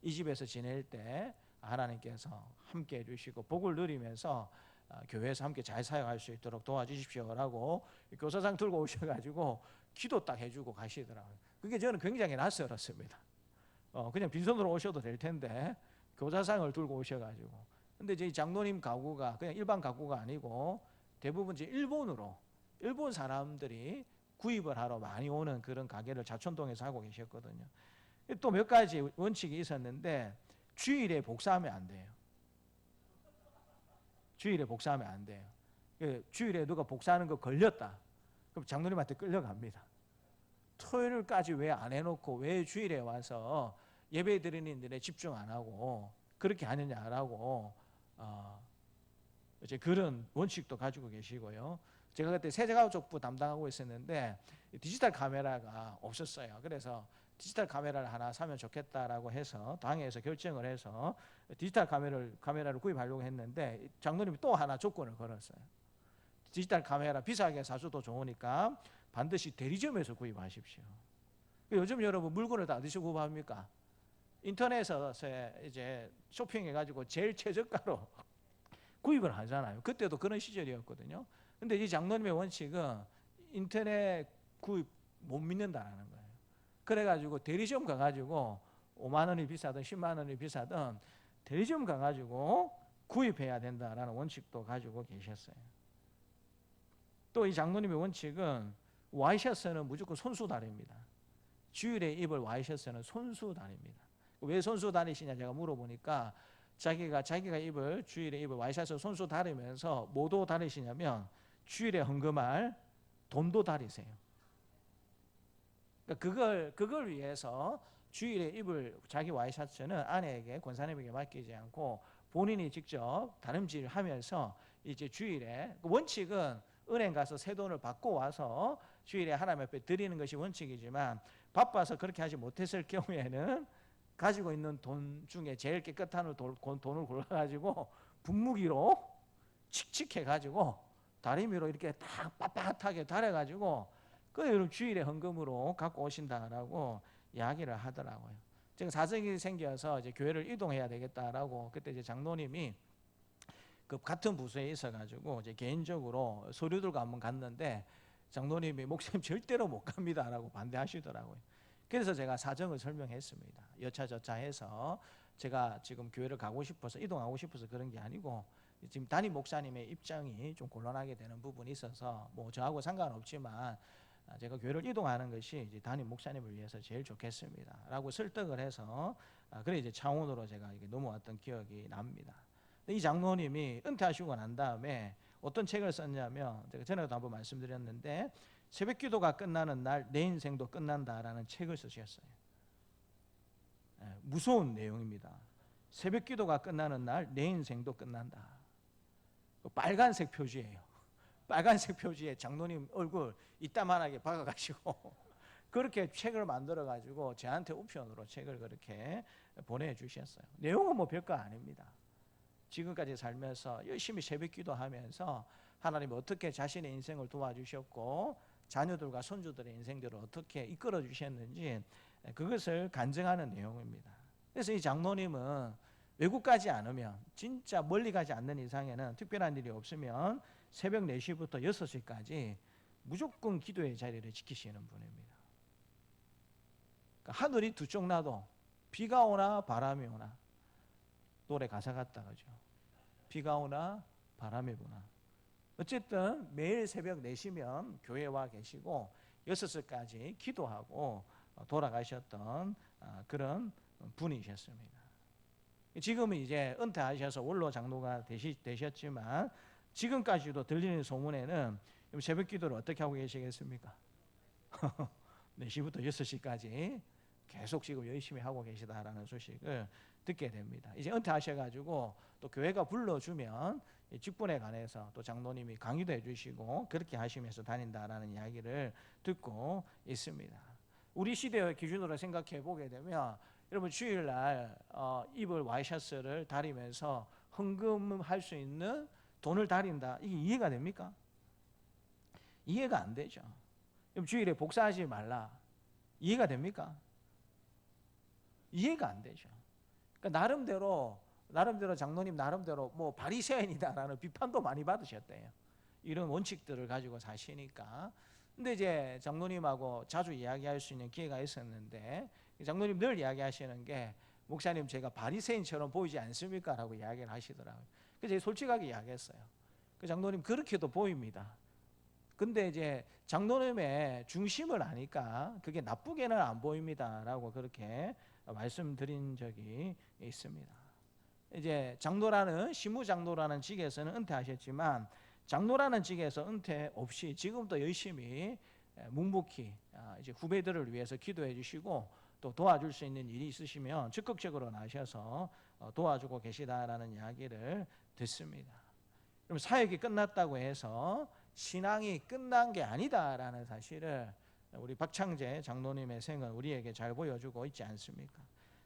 이 집에서 지낼 때 하나님께서 함께 해주시고 복을 누리면서 교회에서 함께 잘 사역할 수 있도록 도와주십시오라고 교사상 들고 오셔가지고 기도 딱 해주고 가시더라고요. 그게 저는 굉장히 낯설었습니다. 그냥 빈손으로 오셔도 될 텐데 교사상을 들고 오셔가지고 근데 이제 이 장로님 가구가 그냥 일반 가구가 아니고 대부분 이제 일본 사람들이 구입을 하러 많이 오는 그런 가게를 자촌동에서 하고 계셨거든요. 또 몇 가지 원칙이 있었는데 주일에 복사하면 안 돼요. 주일에 복사하면 안 돼요. 주일에 누가 복사하는 거 걸렸다. 그럼 장로님한테 끌려갑니다. 토요일까지 왜 안 해놓고 왜 주일에 와서 예배 드리는 일에 집중 안 하고 그렇게 하느냐라고 이제 그런 원칙도 가지고 계시고요. 제가 그때 세제가족부 담당하고 있었는데 디지털 카메라가 없었어요. 그래서 디지털 카메라를 하나 사면 좋겠다라고 해서 당에서 결정을 해서 디지털 카메라를 구입하려고 했는데 장로님이 또 하나 조건을 걸었어요. 디지털 카메라 비싸게 사줘도 좋으니까 반드시 대리점에서 구입하십시오. 요즘 여러분 물건을 다 어디서 구입합니까? 인터넷에서 이제 쇼핑해가지고 제일 최저가로 구입을 하잖아요. 그때도 그런 시절이었거든요. 근데 이 장로님의 원칙은 인터넷 구입 못 믿는다라는 거예요. 그래가지고 대리점 가가지고 5만 원이 비싸든 10만 원이 비싸든 대리점 가가지고 구입해야 된다라는 원칙도 가지고 계셨어요. 또 이 장로님의 원칙은 와이셔츠는 무조건 손수다리입니다. 주일에 입을 와이셔츠는 손수다리입니다. 왜 손수다리시냐 제가 물어보니까 자기가 입을 주일에 입을 와이셔츠 손수다리면서 뭐도 다리시냐면 주일에 헌금할 돈도 다리세요. 그러니까 그걸 위해서 주일에 입을 자기 와이셔츠는 아내에게 권사님에게 맡기지 않고 본인이 직접 다림질하면서 이제 주일에 원칙은 은행 가서 새 돈을 받고 와서 주일에 하나님 앞에 드리는 것이 원칙이지만 바빠서 그렇게 하지 못했을 경우에는 가지고 있는 돈 중에 제일 깨끗한 돈을 골라가지고 분무기로 칙칙해가지고 다리미로 이렇게 딱 빳빳하게 달아가지고 그 주일에 헌금으로 갖고 오신다라고 이야기를 하더라고요. 제가 사정이 생겨서 이제 교회를 이동해야 되겠다라고 그때 이제 장로님이 그 같은 부서에 있어가지고 이제 개인적으로 서류들과 한번 갔는데 장로님이 목사님 절대로 못 갑니다라고 반대하시더라고요. 그래서 제가 사정을 설명했습니다. 여차저차 해서 제가 지금 교회를 가고 싶어서 이동하고 싶어서 그런 게 아니고 지금 담임 목사님의 입장이 좀 곤란하게 되는 부분이 있어서 뭐 저하고 상관없지만 제가 교회를 이동하는 것이 이제 담임 목사님을 위해서 제일 좋겠습니다라고 설득을 해서 그래 이제 창원으로 제가 이게 넘어왔던 기억이 납니다. 이 장로님이 은퇴하시고 난 다음에 어떤 책을 썼냐면 제가 전에도 한번 말씀드렸는데 새벽기도가 끝나는 날 내 인생도 끝난다라는 책을 쓰셨어요. 무서운 내용입니다. 새벽기도가 끝나는 날 내 인생도 끝난다. 빨간색 표지예요. 빨간색 표지에 장로님 얼굴 이따만하게 박아가지고 그렇게 책을 만들어가지고 저한테 우편으로 책을 그렇게 보내주셨어요. 내용은 뭐 별거 아닙니다. 지금까지 살면서 열심히 새벽기도 하면서 하나님이 어떻게 자신의 인생을 도와주셨고 자녀들과 손주들의 인생들을 어떻게 이끌어 주셨는지 그것을 간증하는 내용입니다. 그래서 이 장로님은 외국 가지 않으면 진짜 멀리 가지 않는 이상에는 특별한 일이 없으면 새벽 4시부터 6시까지 무조건 기도의 자리를 지키시는 분입니다. 그러니까 하늘이 두 쪽 나도 비가 오나 바람이 오나 노래 가사 같다 그죠? 비가 오나 바람이 부나 어쨌든 매일 새벽 4시면 교회에 와 계시고 6시까지 기도하고 돌아가셨던 그런 분이셨습니다. 지금은 이제 은퇴하셔서 원로 장로가 되셨지만 지금까지도 들리는 소문에는 새벽 기도를 어떻게 하고 계시겠습니까? 4시부터 6시까지 계속 지금 열심히 하고 계시다라는 소식을 듣게 됩니다. 이제 은퇴하셔가지고 또 교회가 불러주면 직분에 관해서 또 장로님이 강의도 해주시고 그렇게 하시면서 다닌다라는 이야기를 듣고 있습니다. 우리 시대의 기준으로 생각해 보게 되면 여러분 주일날 입을 와이셔츠를 다리면서 헌금할 수 있는 돈을 다린다. 이게 이해가 됩니까? 이해가 안 되죠. 그럼 주일에 복사하지 말라. 이해가 됩니까? 이해가 안 되죠. 그러니까 나름대로 장로님 나름대로 뭐 바리새인이다라는 비판도 많이 받으셨대요. 이런 원칙들을 가지고 사시니까. 근데 이제 장로님하고 자주 이야기할 수 있는 기회가 있었는데 장로님 늘 이야기하시는 게 목사님 제가 바리새인처럼 보이지 않습니까? 라고 이야기를 하시더라고요. 그래서 제가 솔직하게 이야기했어요. 그 장로님 그렇게도 보입니다. 근데 이제 장로님의 중심을 아니까 그게 나쁘게는 안 보입니다라고 그렇게 말씀드린 적이 있습니다. 이제 장로라는 시무장로라는 직에서는 은퇴하셨지만 장로라는 직에서 은퇴 없이 지금도 열심히 묵묵히 이제 후배들을 위해서 기도해 주시고 또 도와줄 수 있는 일이 있으시면 적극적으로 나셔서 도와주고 계시다라는 이야기를 듣습니다. 그럼 사역이 끝났다고 해서 신앙이 끝난 게 아니다라는 사실을 우리 박창재 장로님의 생은 우리에게 잘 보여주고 있지 않습니까?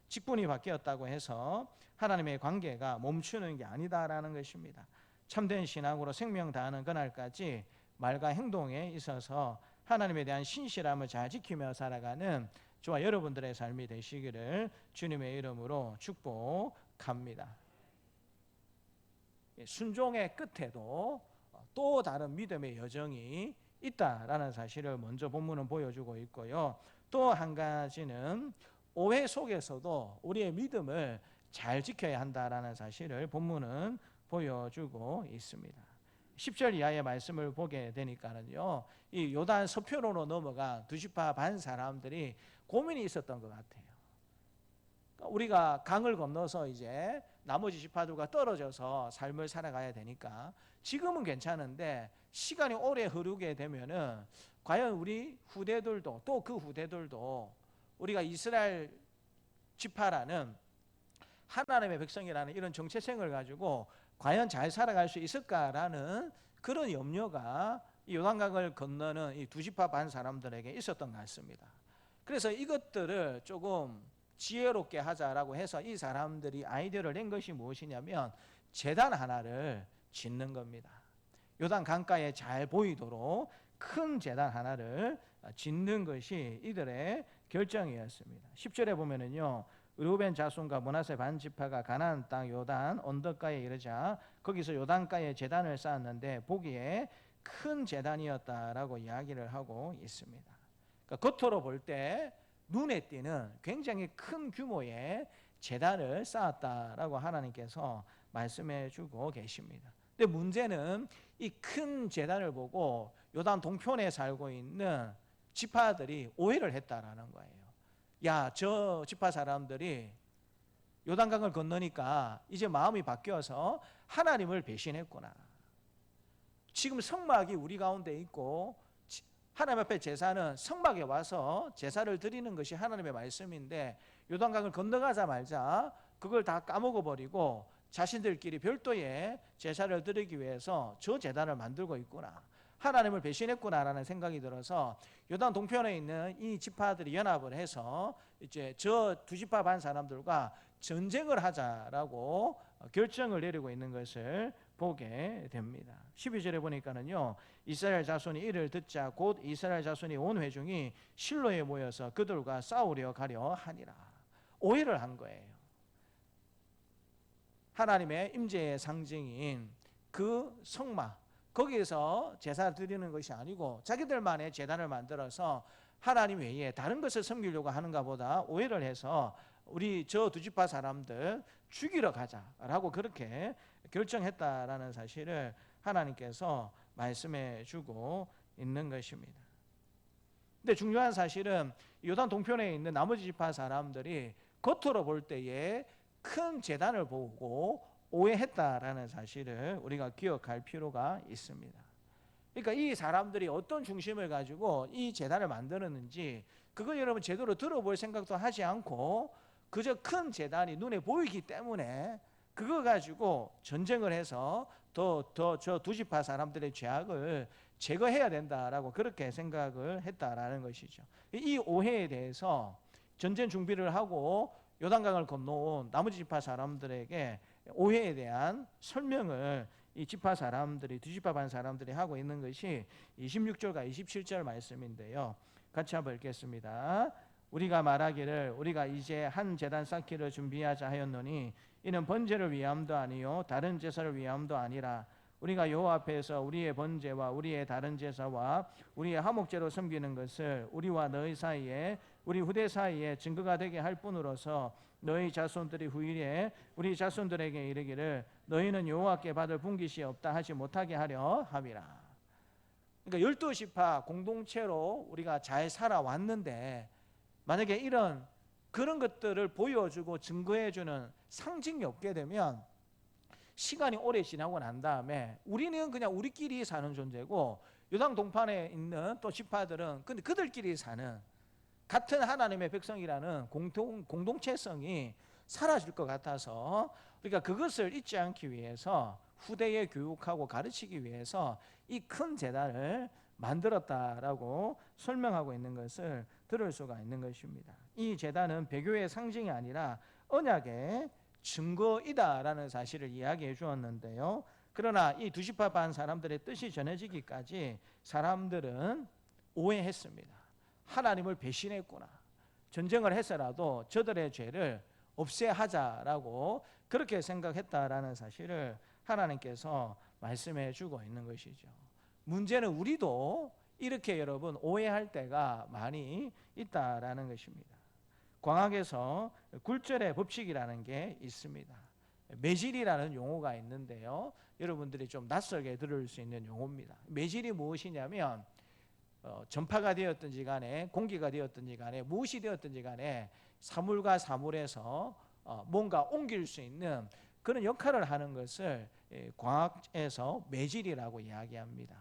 직분이 바뀌었다고 해서 하나님의 관계가 멈추는 게 아니다라는 것입니다. 참된 신앙으로 생명 다하는 그날까지 말과 행동에 있어서 하나님에 대한 신실함을 잘 지키며 살아가는 저와 여러분들의 삶이 되시기를 주님의 이름으로 축복합니다. 순종의 끝에도 또 다른 믿음의 여정이 있다라는 사실을 먼저 본문은 보여주고 있고요. 또 한 가지는 오해 속에서도 우리의 믿음을 잘 지켜야 한다라는 사실을 본문은 보여주고 있습니다. 10절 이하의 말씀을 보게 되니까는요, 이 요단 서편으로 넘어간 두 지파 반 사람들이 고민이 있었던 것 같아요. 우리가 강을 건너서 이제 나머지 지파들과 떨어져서 삶을 살아가야 되니까 지금은 괜찮은데 시간이 오래 흐르게 되면은 과연 우리 후대들도 또 그 후대들도 우리가 이스라엘 지파라는 하나님의 백성이라는 이런 정체성을 가지고 과연 잘 살아갈 수 있을까라는 그런 염려가 이 요단강을 건너는 이 두 지파 반 사람들에게 있었던 것 같습니다. 그래서 이것들을 조금 지혜롭게 하자라고 해서 이 사람들이 아이디어를 낸 것이 무엇이냐면 제단 하나를 짓는 겁니다. 요단 강가에 잘 보이도록 큰 제단 하나를 짓는 것이 이들의 결정이었습니다. 10절에 보면은요, 르우벤 자손과 므낫세 반 지파가 가나안 땅 요단 언덕가에 이르자 거기서 요단가에 제단을 쌓았는데 보기에 큰 제단이었다라고 이야기를 하고 있습니다. 그러니까 겉으로 볼 때 눈에 띄는 굉장히 큰 규모의 제단을 쌓았다라고 하나님께서 말씀해 주고 계십니다. 근데 문제는 이 큰 제단을 보고 요단 동편에 살고 있는 지파들이 오해를 했다라는 거예요. 야, 저 지파 사람들이 요단강을 건너니까 이제 마음이 바뀌어서 하나님을 배신했구나. 지금 성막이 우리 가운데 있고 하나님 앞에 제사는 성막에 와서 제사를 드리는 것이 하나님의 말씀인데 요단강을 건너가자 말자 그걸 다 까먹어버리고 자신들끼리 별도의 제사를 드리기 위해서 저 제단을 만들고 있구나. 하나님을 배신했구나라는 생각이 들어서 요단 동편에 있는 이 지파들이 연합을 해서 이제 저 두 지파 반 사람들과 전쟁을 하자라고 결정을 내리고 있는 것을 보게 됩니다. 12절에 보니까는요, 이스라엘 자손이 이를 듣자 곧 이스라엘 자손이 온 회중이 실로에 모여서 그들과 싸우려 가려 하니라. 오해를 한 거예요. 하나님의 임재의 상징인 그 성막 거기에서 제사 드리는 것이 아니고 자기들만의 제단을 만들어서 하나님 외에 다른 것을 섬기려고 하는가 보다 오해를 해서 우리 저 두 지파 사람들 죽이러 가자라고 그렇게 결정했다라는 사실을 하나님께서 말씀해 주고 있는 것입니다. 근데 중요한 사실은 요단 동편에 있는 나머지 지파 사람들이 겉으로 볼 때에 큰 제단을 보고 오해했다라는 사실을 우리가 기억할 필요가 있습니다. 그러니까 이 사람들이 어떤 중심을 가지고 이 제단을 만드는지 그걸 여러분 제대로 들어볼 생각도 하지 않고 그저 큰 제단이 눈에 보이기 때문에 그거 가지고 전쟁을 해서 더 저 두 지파 사람들의 죄악을 제거해야 된다라고 그렇게 생각을 했다라는 것이죠. 이 오해에 대해서 전쟁 준비를 하고 요단강을 건너온 나머지 지파 사람들에게 오해에 대한 설명을 이 지파 사람들이 두 지파 반 사람들이 하고 있는 것이 26절과 27절 말씀인데요. 같이 한번 읽겠습니다. 우리가 말하기를 우리가 이제 한 제단 쌓기를 준비하자 하였노니 이는 번제를 위함도 아니요 다른 제사를 위함도 아니라 우리가 여호와 앞에서 우리의 번제와 우리의 다른 제사와 우리의 화목제로 섬기는 것을 우리와 너희 사이에 우리 후대 사이에 증거가 되게 할 뿐으로서 너희 자손들이 후일에 우리 자손들에게 이르기를 너희는 여호와께 받을 분깃이 없다 하지 못하게 하려 함이라. 그러니까 12지파 공동체로 우리가 잘 살아왔는데 만약에 이런 그런 것들을 보여주고 증거해주는 상징이 없게 되면 시간이 오래 지나고 난 다음에 우리는 그냥 우리끼리 사는 존재고 요단 동편에 있는 또 지파들은 근데 그들끼리 사는 같은 하나님의 백성이라는 공동체성이 사라질 것 같아서 우리가 그것을 잊지 않기 위해서 후대에 교육하고 가르치기 위해서 이 큰 제단을 만들었다라고 설명하고 있는 것을 들을 수가 있는 것입니다. 이 제단은 배교의 상징이 아니라 언약의 증거이다라는 사실을 이야기해 주었는데요. 그러나 이 두 지파 반 사람들의 뜻이 전해지기까지 사람들은 오해했습니다. 하나님을 배신했구나. 전쟁을 해서라도 저들의 죄를 없애하자라고 그렇게 생각했다라는 사실을 하나님께서 말씀해 주고 있는 것이죠. 문제는 우리도 이렇게 여러분 오해할 때가 많이 있다라는 것입니다. 광학에서 굴절의 법칙이라는 게 있습니다. 매질이라는 용어가 있는데요, 여러분들이 좀 낯설게 들을 수 있는 용어입니다. 매질이 무엇이냐면 전파가 되었든지 간에 공기가 되었든지 간에 무엇이 되었든지 간에 사물과 사물에서 뭔가 옮길 수 있는 그런 역할을 하는 것을 광학에서 매질이라고 이야기합니다.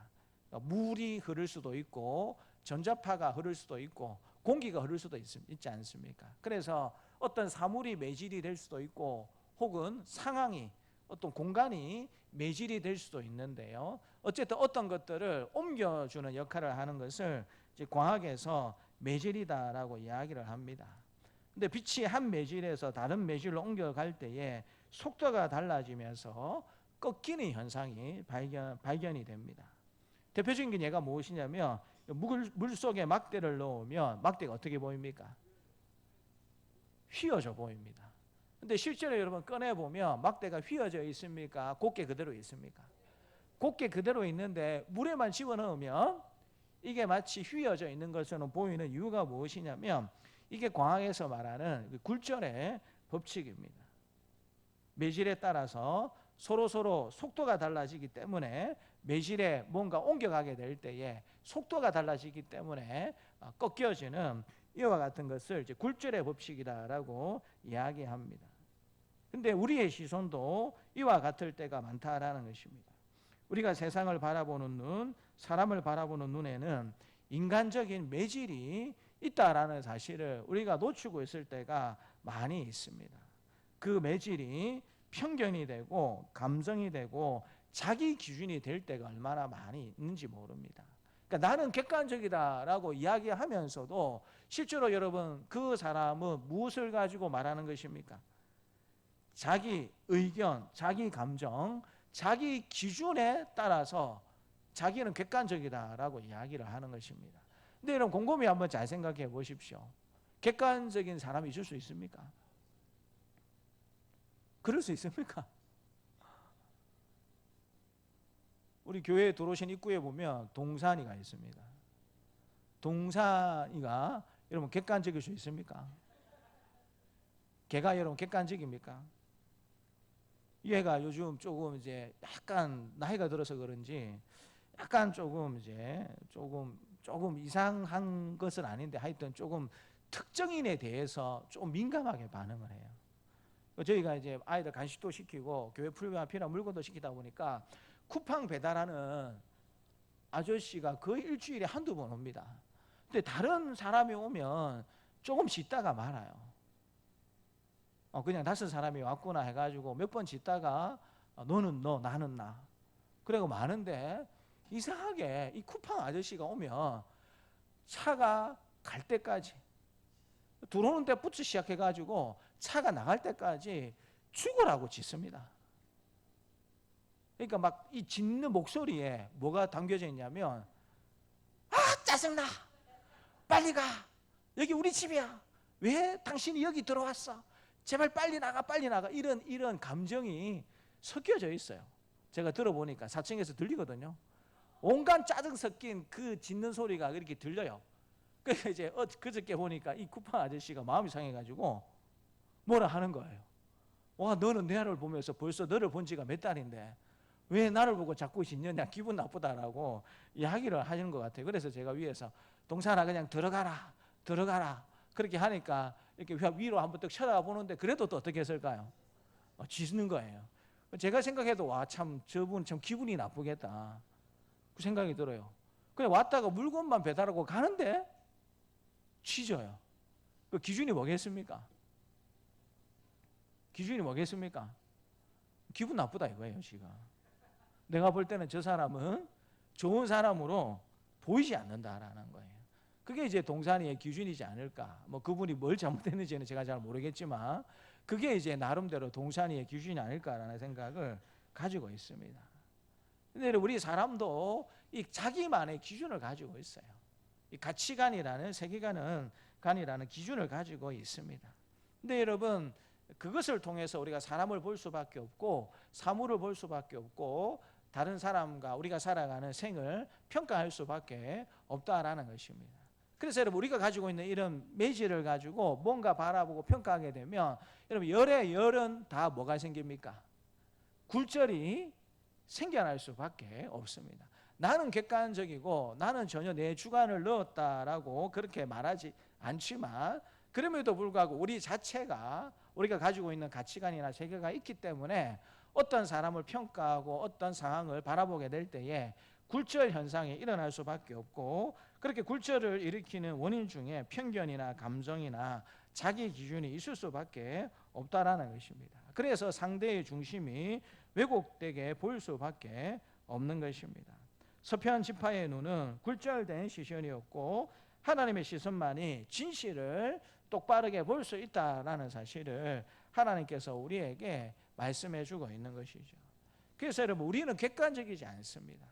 물이 흐를 수도 있고 전자파가 흐를 수도 있고 공기가 흐를 수도 있지 않습니까? 그래서 어떤 사물이 매질이 될 수도 있고 혹은 상황이 어떤 공간이 매질이 될 수도 있는데요, 어쨌든 어떤 것들을 옮겨주는 역할을 하는 것을 이제 광학에서 매질이다라고 이야기를 합니다. 근데 빛이 한 매질에서 다른 매질로 옮겨갈 때에 속도가 달라지면서 꺾이는 현상이 발견이 됩니다. 대표적인 게 얘가 무엇이냐면 물 속에 막대를 넣으면 막대가 어떻게 보입니까? 휘어져 보입니다. 근데 실제로 여러분 꺼내보면 막대가 휘어져 있습니까? 곧게 그대로 있습니까? 곧게 그대로 있는데 물에만 집어넣으면 이게 마치 휘어져 있는 것처럼 보이는 이유가 무엇이냐면 이게 광학에서 말하는 굴절의 법칙입니다. 매질에 따라서 서로 속도가 달라지기 때문에 매질에 뭔가 옮겨가게 될 때에 속도가 달라지기 때문에 꺾여지는 이와 같은 것을 이제 굴절의 법칙이다라고 이야기합니다. 근데 우리의 시선도 이와 같을 때가 많다라는 것입니다. 우리가 세상을 바라보는 눈, 사람을 바라보는 눈에는 인간적인 매질이 있다라는 사실을 우리가 놓치고 있을 때가 많이 있습니다. 그 매질이 편견이 되고 감정이 되고 자기 기준이 될 때가 얼마나 많이 있는지 모릅니다. 그러니까 나는 객관적이다라고 이야기하면서도 실제로 여러분 그 사람은 무엇을 가지고 말하는 것입니까? 자기 의견, 자기 감정, 자기 기준에 따라서 자기는 객관적이다라고 이야기를 하는 것입니다. 근데 여러분 곰곰이 한번 잘 생각해 보십시오. 객관적인 사람이 있을 수 있습니까? 그럴 수 있습니까? 우리 교회에 들어오신 입구에 보면 동산이가 있습니다. 동산이가 여러분 객관적일 수 있습니까? 걔가 여러분 객관적입니까? 얘가 요즘 조금 이제 약간 나이가 들어서 그런지 약간 조금 이제 조금 이상한 것은 아닌데 하여튼 조금 특정인에 대해서 좀 민감하게 반응을 해요. 저희가 이제 아이들 간식도 시키고 교회 풀과 필요한 물건도 시키다 보니까 쿠팡 배달하는 아저씨가 거의 일주일에 한두 번 옵니다. 근데 다른 사람이 오면 조금 짖다가 말아요. 그냥 5사람이 왔구나 해가지고 몇 번 짖다가 너는 너 나는 나 그리고 많은데 이상하게 이 쿠팡 아저씨가 오면 차가 갈 때까지 들어오는 때부터 시작해가지고 차가 나갈 때까지 죽으라고 짖습니다. 그러니까 막 이 짖는 목소리에 뭐가 담겨져 있냐면 짜증나 빨리 가 여기 우리 집이야 왜 당신이 여기 들어왔어 제발 빨리 나가 이런 감정이 섞여져 있어요. 제가 들어보니까 4층에서 들리거든요. 온갖 짜증 섞인 그 짖는 소리가 이렇게 들려요. 그래서 이제 그저께 보니까 이 쿠팡 아저씨가 마음이 상해가지고 뭐라 하는 거예요. 와 너는 내 나를 보면서 벌써 너를 본 지가 몇 달인데 왜 나를 보고 자꾸 짖느냐 기분 나쁘다라고 이야기를 하시는 것 같아요. 그래서 제가 위에서 동산아 그냥 들어가라 그렇게 하니까 이렇게 위로 한번 딱 쳐다보는데 그래도 또 어떻게 했을까요? 짖는 거예요. 제가 생각해도 와 참 저분 참 기분이 나쁘겠다 그 생각이 들어요. 그냥 왔다가 물건만 배달하고 가는데 짖어요. 그 기준이 뭐겠습니까? 기분 나쁘다 이거예요. 지금 내가 볼 때는 저 사람은 좋은 사람으로 보이지 않는다라는 거예요. 그게 이제 동산이의 기준이지 않을까. 뭐 그분이 뭘 잘못했는지는 제가 잘 모르겠지만 그게 이제 나름대로 동산이의 기준이 아닐까라는 생각을 가지고 있습니다. 근데 우리 사람도 이 자기만의 기준을 가지고 있어요. 이 가치관이라는 세계관이라는 기준을 가지고 있습니다. 근데 여러분, 그것을 통해서 우리가 사람을 볼 수밖에 없고 사물을 볼 수밖에 없고 다른 사람과 우리가 살아가는 생을 평가할 수밖에 없다라는 것입니다. 그래서 여러분, 우리가 가지고 있는 이런 매질을 가지고 뭔가 바라보고 평가하게 되면 여러분, 열은 다 뭐가 생깁니까? 굴절이 생겨날 수밖에 없습니다. 나는 객관적이고 나는 전혀 내 주관을 넣었다라고 그렇게 말하지 않지만, 그럼에도 불구하고 우리 자체가 우리가 가지고 있는 가치관이나 세계가 있기 때문에 어떤 사람을 평가하고 어떤 상황을 바라보게 될 때에 굴절 현상이 일어날 수밖에 없고, 그렇게 굴절을 일으키는 원인 중에 편견이나 감정이나 자기 기준이 있을 수밖에 없다라는 것입니다. 그래서 상대의 중심이 왜곡되게 보일 수밖에 없는 것입니다. 서편 지파의 눈은 굴절된 시선이었고 하나님의 시선만이 진실을 똑바르게 볼 수 있다라는 사실을 하나님께서 우리에게 말씀해 주고 있는 것이죠. 그래서 여러분, 우리는 객관적이지 않습니다.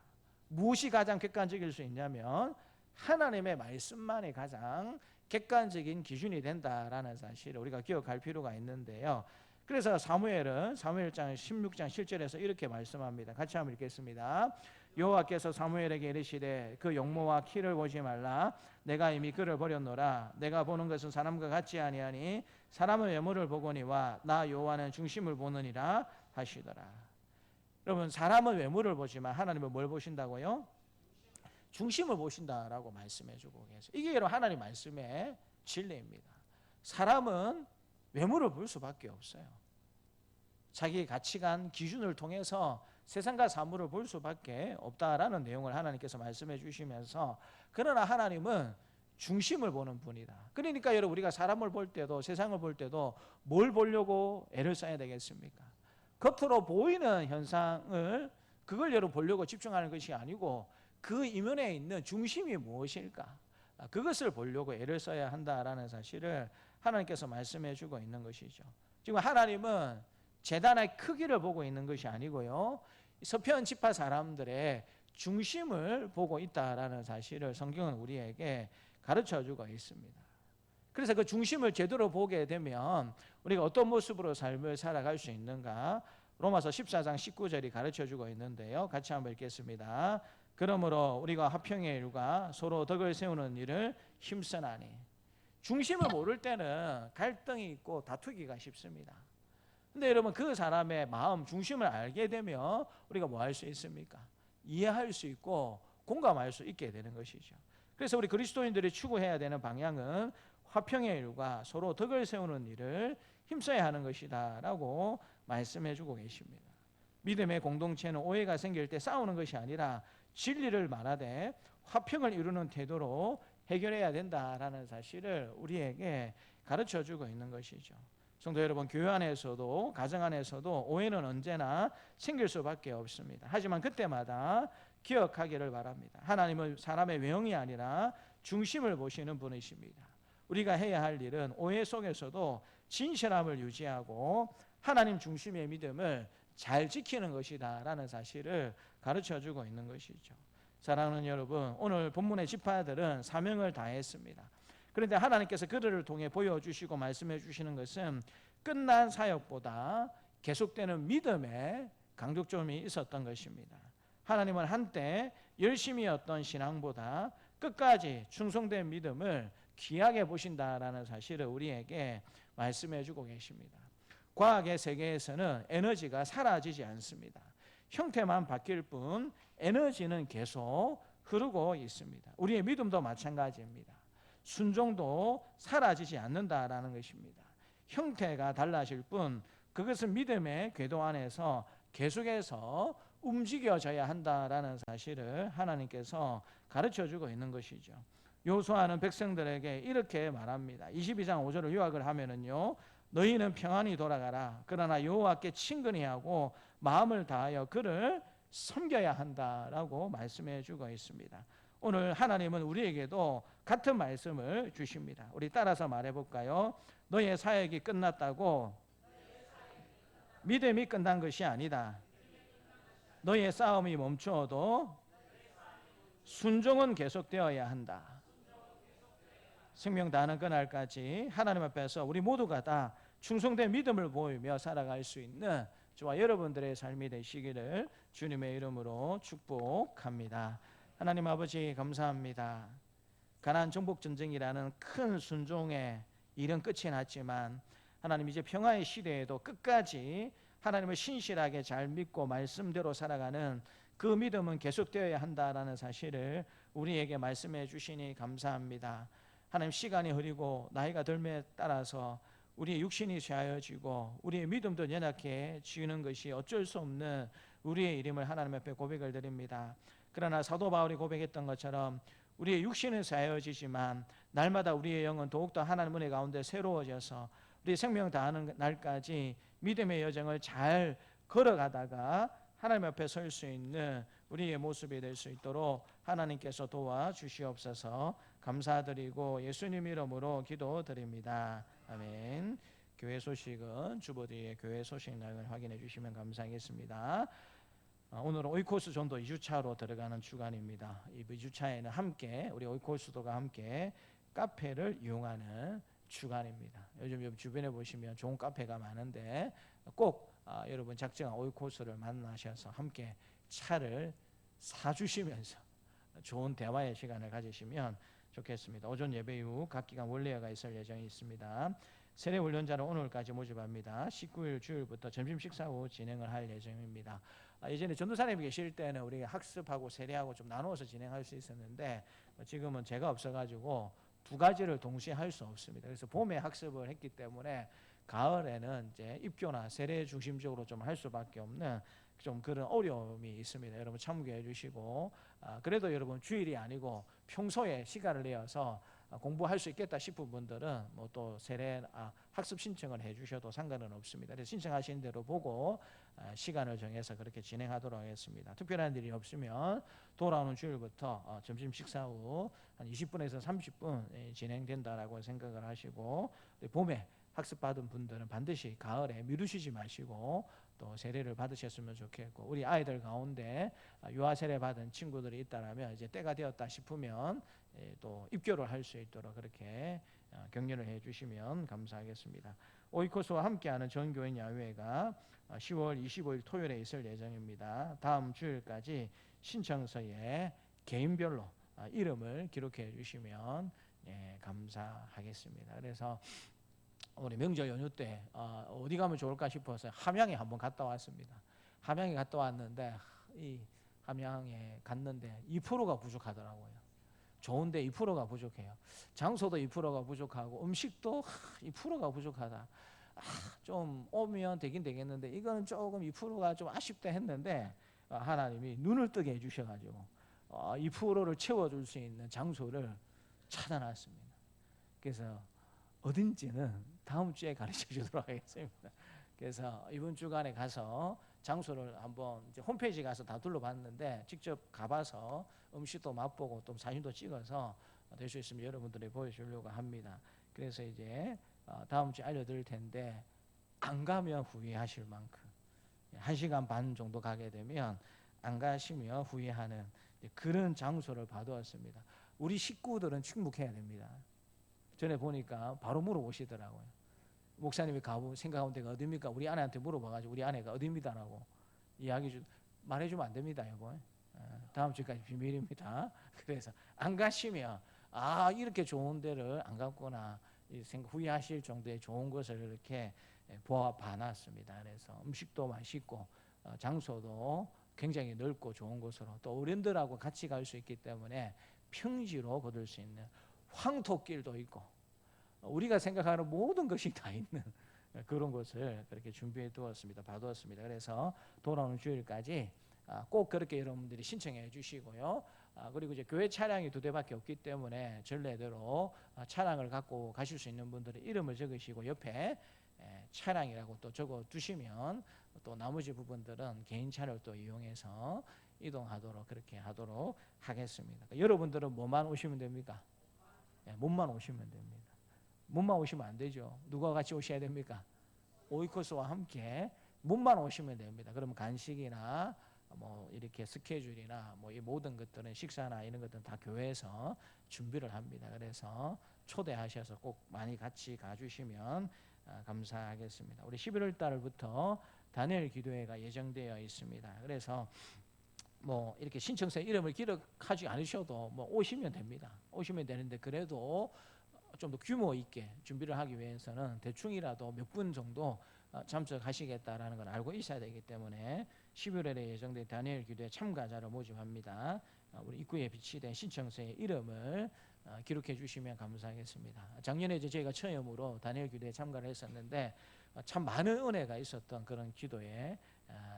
무엇이 가장 객관적일 수 있냐면 하나님의 말씀만이 가장 객관적인 기준이 된다라는 사실을 우리가 기억할 필요가 있는데요. 그래서 사무엘은 사무엘장 16장 7절에서 이렇게 말씀합니다. 같이 한번 읽겠습니다. 여호와께서 사무엘에게 이르시되 그 용모와 키를 보지 말라. 내가 이미 그를 버렸노라. 내가 보는 것은 사람과 같지 아니하니 사람의 외모를 보거니와 나 여호와는 중심을 보느니라 하시더라. 여러분, 사람은 외모를 보지만 하나님은 뭘 보신다고요? 중심을 보신다라고 말씀해 주고 계세요. 이게 여러분 하나님 말씀의 진리입니다. 사람은 외모를 볼 수밖에 없어요. 자기의 가치관 기준을 통해서 세상과 사물을 볼 수밖에 없다라는 내용을 하나님께서 말씀해 주시면서, 그러나 하나님은 중심을 보는 분이다. 그러니까 여러분, 우리가 사람을 볼 때도 세상을 볼 때도 뭘 보려고 애를 써야 되겠습니까? 겉으로 보이는 현상을 그걸 여러분 보려고 집중하는 것이 아니고 그 이면에 있는 중심이 무엇일까? 그것을 보려고 애를 써야 한다라는 사실을 하나님께서 말씀해 주고 있는 것이죠. 지금 하나님은 제단의 크기를 보고 있는 것이 아니고요, 서편 지파 사람들의 중심을 보고 있다라는 사실을 성경은 우리에게 가르쳐 주고 있습니다. 그래서 그 중심을 제대로 보게 되면 우리가 어떤 모습으로 삶을 살아갈 수 있는가, 로마서 14장 19절이 가르쳐 주고 있는데요. 같이 한번 읽겠습니다. 그러므로 우리가 화평의 일과 서로 덕을 세우는 일을 힘쓰나니. 중심을 모를 때는 갈등이 있고 다투기가 쉽습니다. 근데 여러분, 그 사람의 마음 중심을 알게 되면 우리가 뭐 할 수 있습니까? 이해할 수 있고 공감할 수 있게 되는 것이죠. 그래서 우리 그리스도인들이 추구해야 되는 방향은 화평의 일과 서로 덕을 세우는 일을 힘써야 하는 것이다 라고 말씀해 주고 계십니다. 믿음의 공동체는 오해가 생길 때 싸우는 것이 아니라 진리를 말하되 화평을 이루는 태도로 해결해야 된다라는 사실을 우리에게 가르쳐 주고 있는 것이죠. 성도 여러분, 교회 안에서도 가정 안에서도 오해는 언제나 생길 수밖에 없습니다. 하지만 그때마다 기억하기를 바랍니다. 하나님은 사람의 외형이 아니라 중심을 보시는 분이십니다. 우리가 해야 할 일은 오해 속에서도 진실함을 유지하고 하나님 중심의 믿음을 잘 지키는 것이다 라는 사실을 가르쳐주고 있는 것이죠. 사랑하는 여러분, 오늘 본문의 지파들은 사명을 다했습니다. 그런데 하나님께서 그들을 통해 보여주시고 말씀해 주시는 것은 끝난 사역보다 계속되는 믿음에 강조점이 있었던 것입니다. 하나님은 한때 열심히 했던 신앙보다 끝까지 충성된 믿음을 귀하게 보신다라는 사실을 우리에게 말씀해 주고 계십니다. 과학의 세계에서는 에너지가 사라지지 않습니다. 형태만 바뀔 뿐 에너지는 계속 흐르고 있습니다. 우리의 믿음도 마찬가지입니다. 순종도 사라지지 않는다라는 것입니다. 형태가 달라질 뿐 그것은 믿음의 궤도 안에서 계속해서 움직여져야 한다라는 사실을 하나님께서 가르쳐주고 있는 것이죠. 요수아는 백성들에게 이렇게 말합니다. 22장 5절을 요약을 하면은요, 너희는 평안히 돌아가라. 그러나 여호와께 친근히 하고 마음을 다하여 그를 섬겨야 한다라고 말씀해 주고 있습니다. 오늘 하나님은 우리에게도 같은 말씀을 주십니다. 우리 따라서 말해 볼까요? 너의 사역이 끝났다고 믿음이 끝난 것이 아니다. 너희의 싸움이 멈추어도 순종은 계속되어야 한다. 생명 다하는 그날까지 하나님 앞에서 우리 모두가 다 충성된 믿음을 보이며 살아갈 수 있는 저와 여러분들의 삶이 되시기를 주님의 이름으로 축복합니다. 하나님 아버지 감사합니다. 가나안 정복 전쟁이라는 큰 순종의 일은 끝이 났지만 하나님 이제 평화의 시대에도 끝까지 하나님을 신실하게 잘 믿고 말씀대로 살아가는 그 믿음은 계속되어야 한다라는 사실을 우리에게 말씀해 주시니 감사합니다. 하나님 시간이 흐리고 나이가 들에 따라서 우리의 육신이 쇠하여지고 우리의 믿음도 연약해지는 것이 어쩔 수 없는 우리의 일임을 하나님 앞에 고백을 드립니다. 그러나 사도 바울이 고백했던 것처럼 우리의 육신은 쇠하여지지만 날마다 우리의 영은 더욱더 하나님 은혜 가운데 새로워져서 우리 생명 다하는 날까지 믿음의 여정을 잘 걸어가다가 하나님 앞에 설 수 있는 우리의 모습이 될 수 있도록 하나님께서 도와주시옵소서. 감사드리고 예수님 이름으로 기도드립니다. 아멘. 교회 소식은 주보드의 교회 소식 내용을 확인해 주시면 감사하겠습니다. 오늘은 오이코스 전도 2주차로 들어가는 주간입니다. 이 2주차에는 함께 우리 오이코스도가 함께 카페를 이용하는 주간입니다. 요즘 주변에 보시면 좋은 카페가 많은데 꼭 여러분 작정한 오이코스를 만나셔서 함께 차를 사주시면서 좋은 대화의 시간을 가지시면 좋겠습니다. 오전 예배 이후 각 기간 원례회가 있을 예정이 있습니다. 세례 훈련자를 오늘까지 모집합니다. 19일 주일부터 점심 식사 후 진행을 할 예정입니다. 예전에 전도사님이 계실 때는 우리 학습하고 세례하고 좀 나누어서 진행할 수 있었는데 지금은 제가 없어가지고 두 가지를 동시에 할 수 없습니다. 그래서 봄에 학습을 했기 때문에 가을에는 이제 입교나 세례 중심적으로 좀 할 수밖에 없는 좀 그런 어려움이 있습니다. 여러분 참고해 주시고 그래도 여러분 주일이 아니고 평소에 시간을 내어서 공부할 수 있겠다 싶은 분들은 뭐 또 세례 학습 신청을 해주셔도 상관은 없습니다. 그래서 신청하신 대로 보고 시간을 정해서 그렇게 진행하도록 하겠습니다. 특별한 일이 없으면 돌아오는 주일부터 점심 식사 후 한 20분에서 30분 진행된다라고 생각을 하시고 봄에 학습 받은 분들은 반드시 가을에 미루시지 마시고 또 세례를 받으셨으면 좋겠고 우리 아이들 가운데 유아 세례 받은 친구들이 있다라면 이제 때가 되었다 싶으면 또 입교를 할 수 있도록 그렇게 격려를 해주시면 감사하겠습니다. 오이코스와 함께하는 전교인 야외가 10월 25일 토요일에 있을 예정입니다. 다음 주일까지 신청서에 개인별로 이름을 기록해 주시면 감사하겠습니다. 그래서 우리 명절 연휴 때 어디 가면 좋을까 싶어서 함양에 한번 갔다 왔습니다. 함양에 갔다 왔는데 이 함양에 갔는데 2%가 부족하더라고요. 좋은데 2%가 부족해요. 장소도 2%가 부족하고 음식도 2%가 부족하다. 좀 오면 되긴 되겠는데 이거는 조금 2%가 좀 아쉽다 했는데 하나님이 눈을 뜨게 해주셔가지고 2%를 채워줄 수 있는 장소를 찾아놨습니다. 그래서 어딘지는 다음 주에 가르쳐 주도록 하겠습니다. 그래서 이번 주간에 가서 장소를 한번 이제 홈페이지 가서 다 둘러봤는데 직접 가봐서 음식도 맛보고 또 사진도 찍어서 될 수 있으면 여러분들이 보여주려고 합니다. 그래서 이제 다음 주에 알려드릴 텐데 안 가면 후회하실 만큼 1시간 반 정도 가게 되면 안 가시면 후회하는 그런 장소를 봐두었습니다. 우리 식구들은 충북해야 됩니다. 전에 보니까 바로 물어보시더라고요. 목사님이 가보 생각하는 데가 어디입니까? 우리 아내한테 물어봐가지고 우리 아내가 어디입니다라고 이야기 말해주면 안 됩니다, 여보. 다음 주까지 비밀입니다. 그래서 안 가시면 이렇게 좋은 데를 안 갔구나 후회하실 정도의 좋은 것을 이렇게 봐놨습니다. 그래서 음식도 맛있고 장소도 굉장히 넓고 좋은 곳으로 또 어른들하고 같이 갈 수 있기 때문에 평지로 걷을 수 있는 황토길도 있고 우리가 생각하는 모든 것이 다 있는 그런 곳을 그렇게 준비해 두었습니다. 봐두었습니다. 그래서 돌아오는 주일까지 꼭 그렇게 여러분들이 신청해 주시고요. 그리고 이제 교회 차량이 2대밖에 없기 때문에 전례대로 차량을 갖고 가실 수 있는 분들은 이름을 적으시고 옆에 차량이라고 또 적어 두시면 또 나머지 부분들은 개인 차를 또 이용해서 이동하도록 그렇게 하도록 하겠습니다. 여러분들은 뭐만 오시면 됩니까? 몸만 오시면 됩니다. 몸만 오시면 안 되죠. 누가 같이 오셔야 됩니까? 오이코스와 함께 몸만 오시면 됩니다. 그러면 간식이나 뭐 이렇게 스케줄이나 뭐 이 모든 것들은 식사나 이런 것들은 다 교회에서 준비를 합니다. 그래서 초대하셔서 꼭 많이 같이 가주시면 감사하겠습니다. 우리 11월 달부터 다니엘 기도회가 예정되어 있습니다. 그래서 뭐 이렇게 신청서에 이름을 기록하지 않으셔도 뭐 오시면 됩니다. 오시면 되는데 그래도 좀 더 규모 있게 준비를 하기 위해서는 대충이라도 몇 분 정도 참석하시겠다라는 걸 알고 있어야 되기 때문에 11월에 예정된 다니엘 기도회 참가자를 모집합니다. 우리 입구에 비치된 신청서에 이름을 기록해 주시면 감사하겠습니다. 작년에 이제 저희가 처음으로 다니엘 기도회에 참가를 했었는데 참 많은 은혜가 있었던 그런 기도의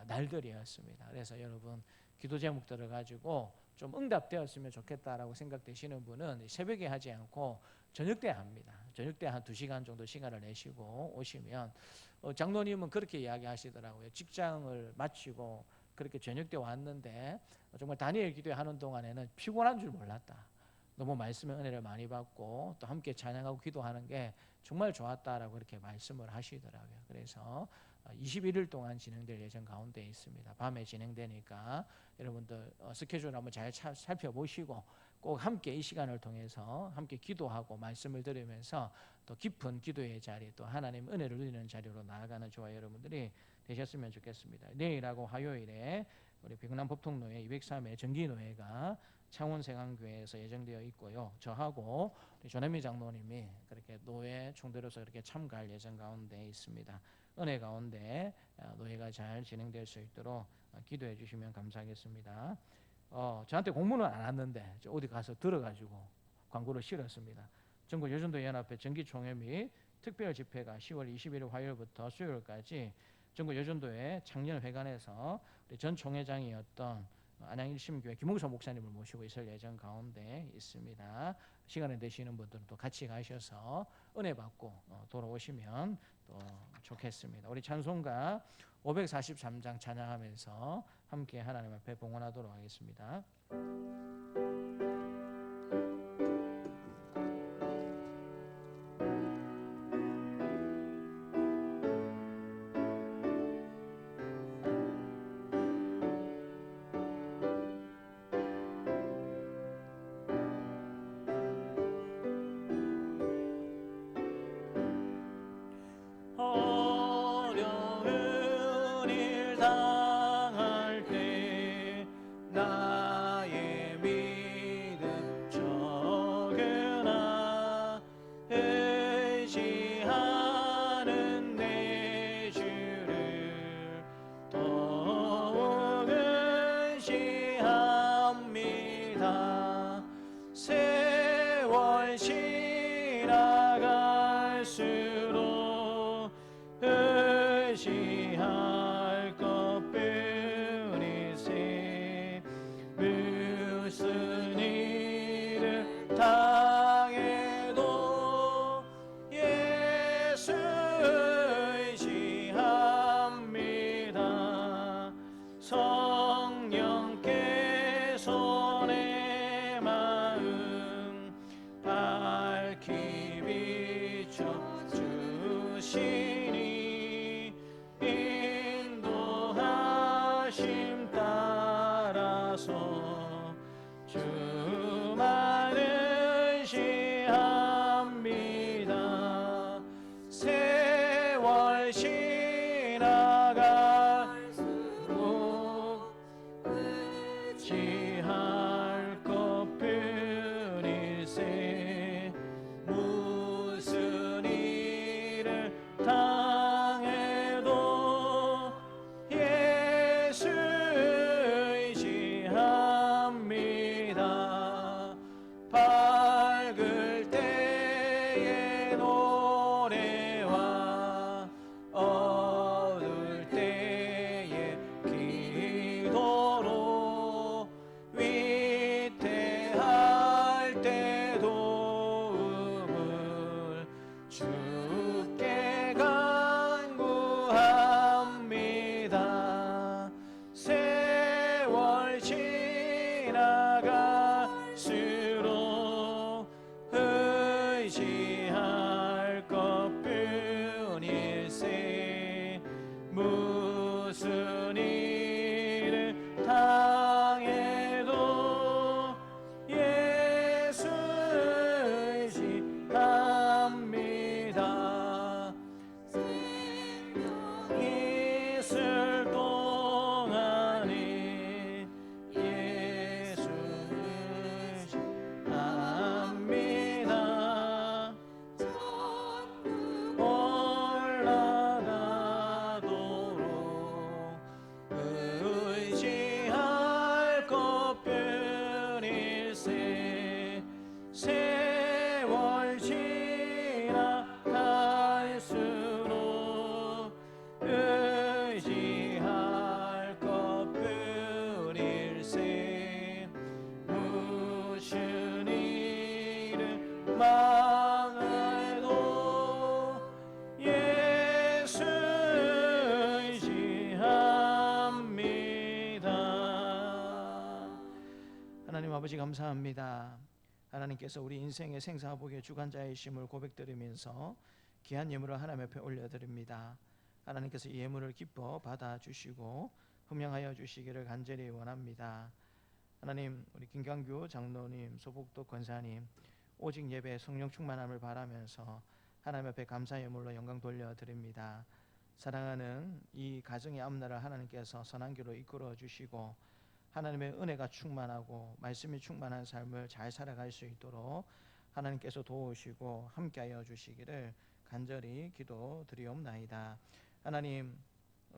날들이었습니다. 그래서 여러분 기도 제목들을 가지고 좀 응답되었으면 좋겠다라고 생각되시는 분은 새벽에 하지 않고 저녁 때 합니다. 저녁 때 한 2시간 정도 시간을 내시고 오시면 장로님은 그렇게 이야기하시더라고요. 직장을 마치고 그렇게 저녁 때 왔는데 정말 다니엘 기도하는 동안에는 피곤한 줄 몰랐다. 너무 말씀의 은혜를 많이 받고 또 함께 찬양하고 기도하는 게 정말 좋았다라고 이렇게 말씀을 하시더라고요. 그래서 21일 동안 진행될 예정 가운데 있습니다. 밤에 진행되니까 여러분들 스케줄 한번 잘 살펴보시고 꼭 함께 이 시간을 통해서 함께 기도하고 말씀을 들으면서 또 깊은 기도의 자리 또 하나님 은혜를 누리는 자리로 나아가는 저와 여러분들이 되셨으면 좋겠습니다. 내일하고 화요일에 우리 백운암 법통노회 203회 정기노회가 창원세강교회에서 예정되어 있고요. 저하고 우리 조남미 장로님이 그렇게 노회 총대로서 그렇게 참가할 예정 가운데 있습니다. 은혜 가운데 노회가 잘 진행될 수 있도록 기도해 주시면 감사하겠습니다. 저한테 공문은 안 왔는데 어디 가서 들어가지고 광고를 실었습니다. 전국 여전도 연합회 정기총회 및 특별 집회가 10월 21일 화요일부터 수요일까지 전국 여전도회 창년회관에서 우리 전 총회장이었던 안양 1심교회 김홍서 목사님을 모시고 있을 예정 가운데 있습니다. 시간을 내시는 분들은 또 같이 가셔서 은혜 받고 돌아오시면 또 좋겠습니다. 우리 찬송가 543장 찬양하면서 함께 하나님 앞에 봉헌하도록 하겠습니다. 어려운 일 당할 때 나의 믿음 적으나 의지하는 내 주를 더욱 의지합니다. 세월 지나갈수록 의지할 것뿐이세 무슨 일을 당해도 예수 의지합니다. 성령께서 내 마음 밝히 비춰주시니 인도하심 따라서 주만 의지합니다. 세월 지나갈수록 의지할 것뿐일세 무슨 일을 당해도 예수 의지합니다. 밝을 때의 노래와 어두울 때의 기도로 위태할 때 도움을 주께 간구합니다. 세월 지나갈수록 의지할 것뿐일세 무슨 일을 세월 지나갈수록 의지할 것뿐일세 무슨 일을 망해도 예수 의지합니다. 하나님 아버지 감사합니다. 하나님께서 우리 인생의 생사복의 주관자이심을 고백드리면서 귀한 예물을 하나님 앞에 올려드립니다. 하나님께서 이 예물을 기뻐 받아주시고 흠양하여 주시기를 간절히 원합니다. 하나님, 우리 김강규 장로님, 소복도 권사님 오직 예배 성령 충만함을 바라면서 하나님 앞에 감사 예물로 영광 돌려드립니다. 사랑하는 이 가정의 앞날을 하나님께서 선한 길로 이끌어 주시고 하나님의 은혜가 충만하고 말씀이 충만한 삶을 잘 살아갈 수 있도록 하나님께서 도우시고 함께하여 주시기를 간절히 기도드리옵나이다. 하나님,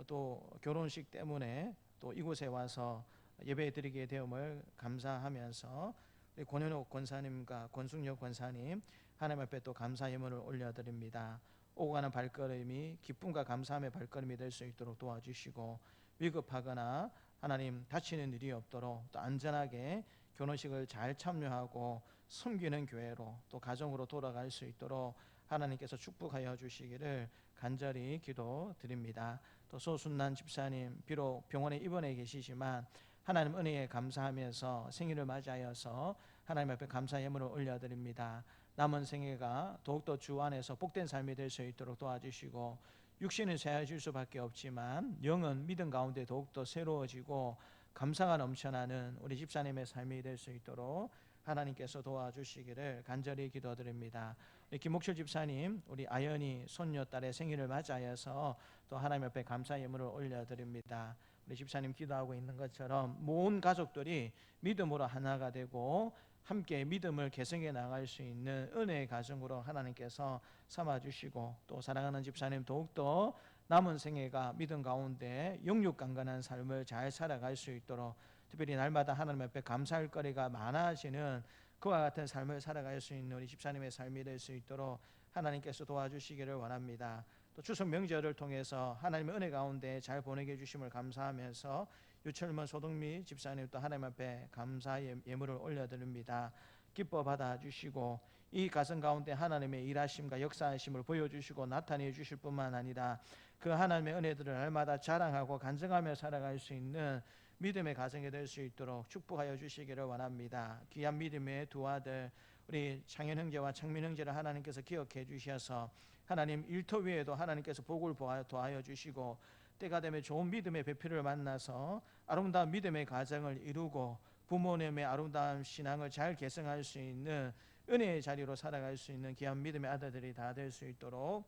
또 결혼식 때문에 또 이곳에 와서 예배드리게 되음을 감사하면서 우리 권현옥 권사님과 권숙녀 권사님 하나님 앞에 또 감사 예물을 올려드립니다. 오고 가는 발걸음이 기쁨과 감사함의 발걸음이 될 수 있도록 도와주시고 위급하거나 하나님 다치는 일이 없도록 또 안전하게 결혼식을 잘 참여하고 섬기는 교회로 또 가정으로 돌아갈 수 있도록 하나님께서 축복하여 주시기를 간절히 기도드립니다. 또 소순난 집사님 비록 병원에 입원해 계시지만 하나님 은혜에 감사하면서 생일을 맞이하여서 하나님 앞에 감사 예물을 올려드립니다. 남은 생애가 더욱더 주 안에서 복된 삶이 될 수 있도록 도와주시고 육신은 쇠해질 수밖에 없지만 영은 믿음 가운데 더욱더 새로워지고 감사가 넘쳐나는 우리 집사님의 삶이 될 수 있도록 하나님께서 도와주시기를 간절히 기도드립니다. 김목철 집사님 우리 아연이 손녀 딸의 생일을 맞이하여서 또 하나님 앞에 감사 예물을 올려드립니다. 우리 집사님 기도하고 있는 것처럼 모든 가족들이 믿음으로 하나가 되고 함께 믿음을 개성해 나갈 수 있는 은혜의 가정으로 하나님께서 삼아주시고 또 사랑하는 집사님 더욱더 남은 생애가 믿음 가운데 영육강건한 삶을 잘 살아갈 수 있도록 특별히 날마다 하나님 앞에 감사할 거리가 많아지는 그와 같은 삶을 살아갈 수 있는 우리 집사님의 삶이 될 수 있도록 하나님께서 도와주시기를 원합니다. 또 추석 명절을 통해서 하나님의 은혜 가운데 잘 보내게 해주심을 감사하면서 유철문 소동미 집사님 또 하나님 앞에 감사 예물을 올려드립니다. 기뻐 받아주시고 이 가정 가운데 하나님의 일하심과 역사하심을 보여주시고 나타내 주실 뿐만 아니라 그 하나님의 은혜들을 날마다 자랑하고 간증하며 살아갈 수 있는 믿음의 가정이 될 수 있도록 축복하여 주시기를 원합니다. 귀한 믿음의 두 아들 우리 창현 형제와 창민 형제를 하나님께서 기억해 주셔서 하나님 일터 위에도 하나님께서 복을 더하여 주시고 때가 되면 좋은 믿음의 배필을 만나서 아름다운 믿음의 가정을 이루고 부모님의 아름다운 신앙을 잘 계승할 수 있는 은혜의 자리로 살아갈 수 있는 귀한 믿음의 아들들이 다 될 수 있도록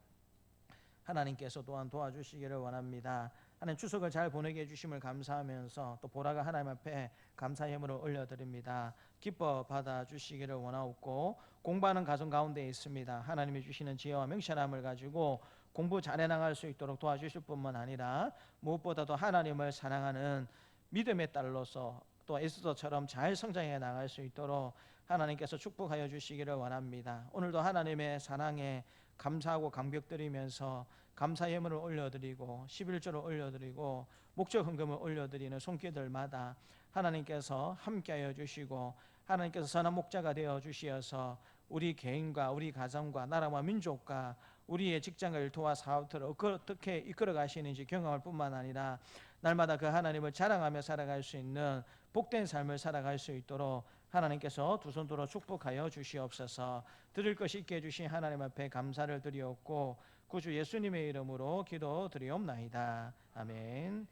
하나님께서 또한 도와주시기를 원합니다. 하나님 추석을 잘 보내게 해주심을 감사하면서 또 보라가 하나님 앞에 감사 예물을 올려드립니다. 기뻐 받아주시기를 원하옵고 공부하는 가정 가운데 있습니다. 하나님이 주시는 지혜와 명철함을 가지고 공부 잘해 나갈 수 있도록 도와주실 뿐만 아니라 무엇보다도 하나님을 사랑하는 믿음의 딸로서 또 에스더처럼 잘 성장해 나갈 수 있도록 하나님께서 축복하여 주시기를 원합니다. 오늘도 하나님의 사랑에 감사하고 감격드리면서 감사 예물을 올려드리고 11조를 올려드리고 목적 헌금을 올려드리는 손길들마다 하나님께서 함께하여 주시고 하나님께서 선한 목자가 되어 주시어서 우리 개인과 우리 가정과 나라와 민족과 우리의 직장과 일터와 사업들을 어떻게 이끌어 가시는지 경험할 뿐만 아니라 날마다 그 하나님을 자랑하며 살아갈 수 있는 복된 삶을 살아갈 수 있도록 하나님께서 두 손 들어 축복하여 주시옵소서. 드릴 것이 있게 해주신 하나님 앞에 감사를 드리옵고 구주 예수님의 이름으로 기도드리옵나이다. 아멘.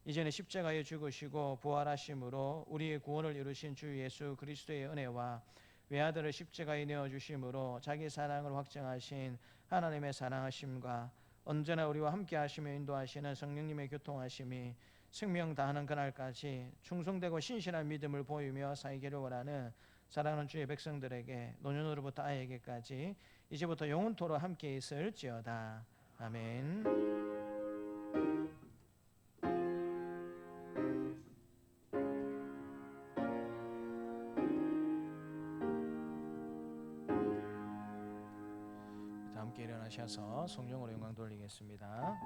이제는 십자가에 죽으시고 부활하심으로 우리의 구원을 이루신 주 예수 그리스도의 은혜와 외아들을 십자가에 내어주심으로 자기 사랑을 확증하신 하나님의 사랑하심과 언제나 우리와 함께 하시며 인도하시는 성령님의 교통하심이 생명 다하는 그날까지 충성되고 신실한 믿음을 보이며 살기를 원하는 사랑하는 주의 백성들에게 노년으로부터 아이에게까지 이제부터 영원토록 함께 있을지어다. 아멘. 함께 일어나셔서 성령으로 영광 돌리겠습니다.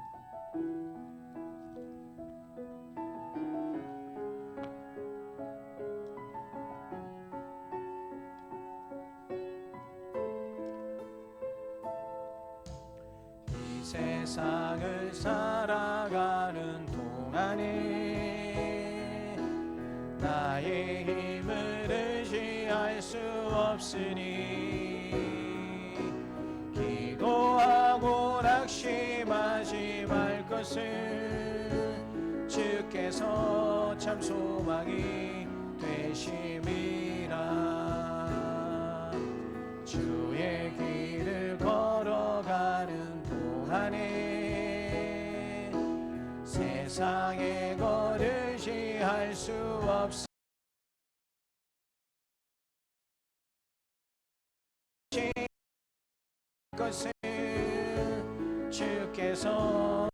이 세상을 살아가는 동안에 나의 힘을 의지할 수 없으니 기도하고 낙심하지 말 것을 주께서 참 소망이 되심이라. 주의 길을 걸어가는 동안에 세상의 것 의지할 수 없으니 것을 주께서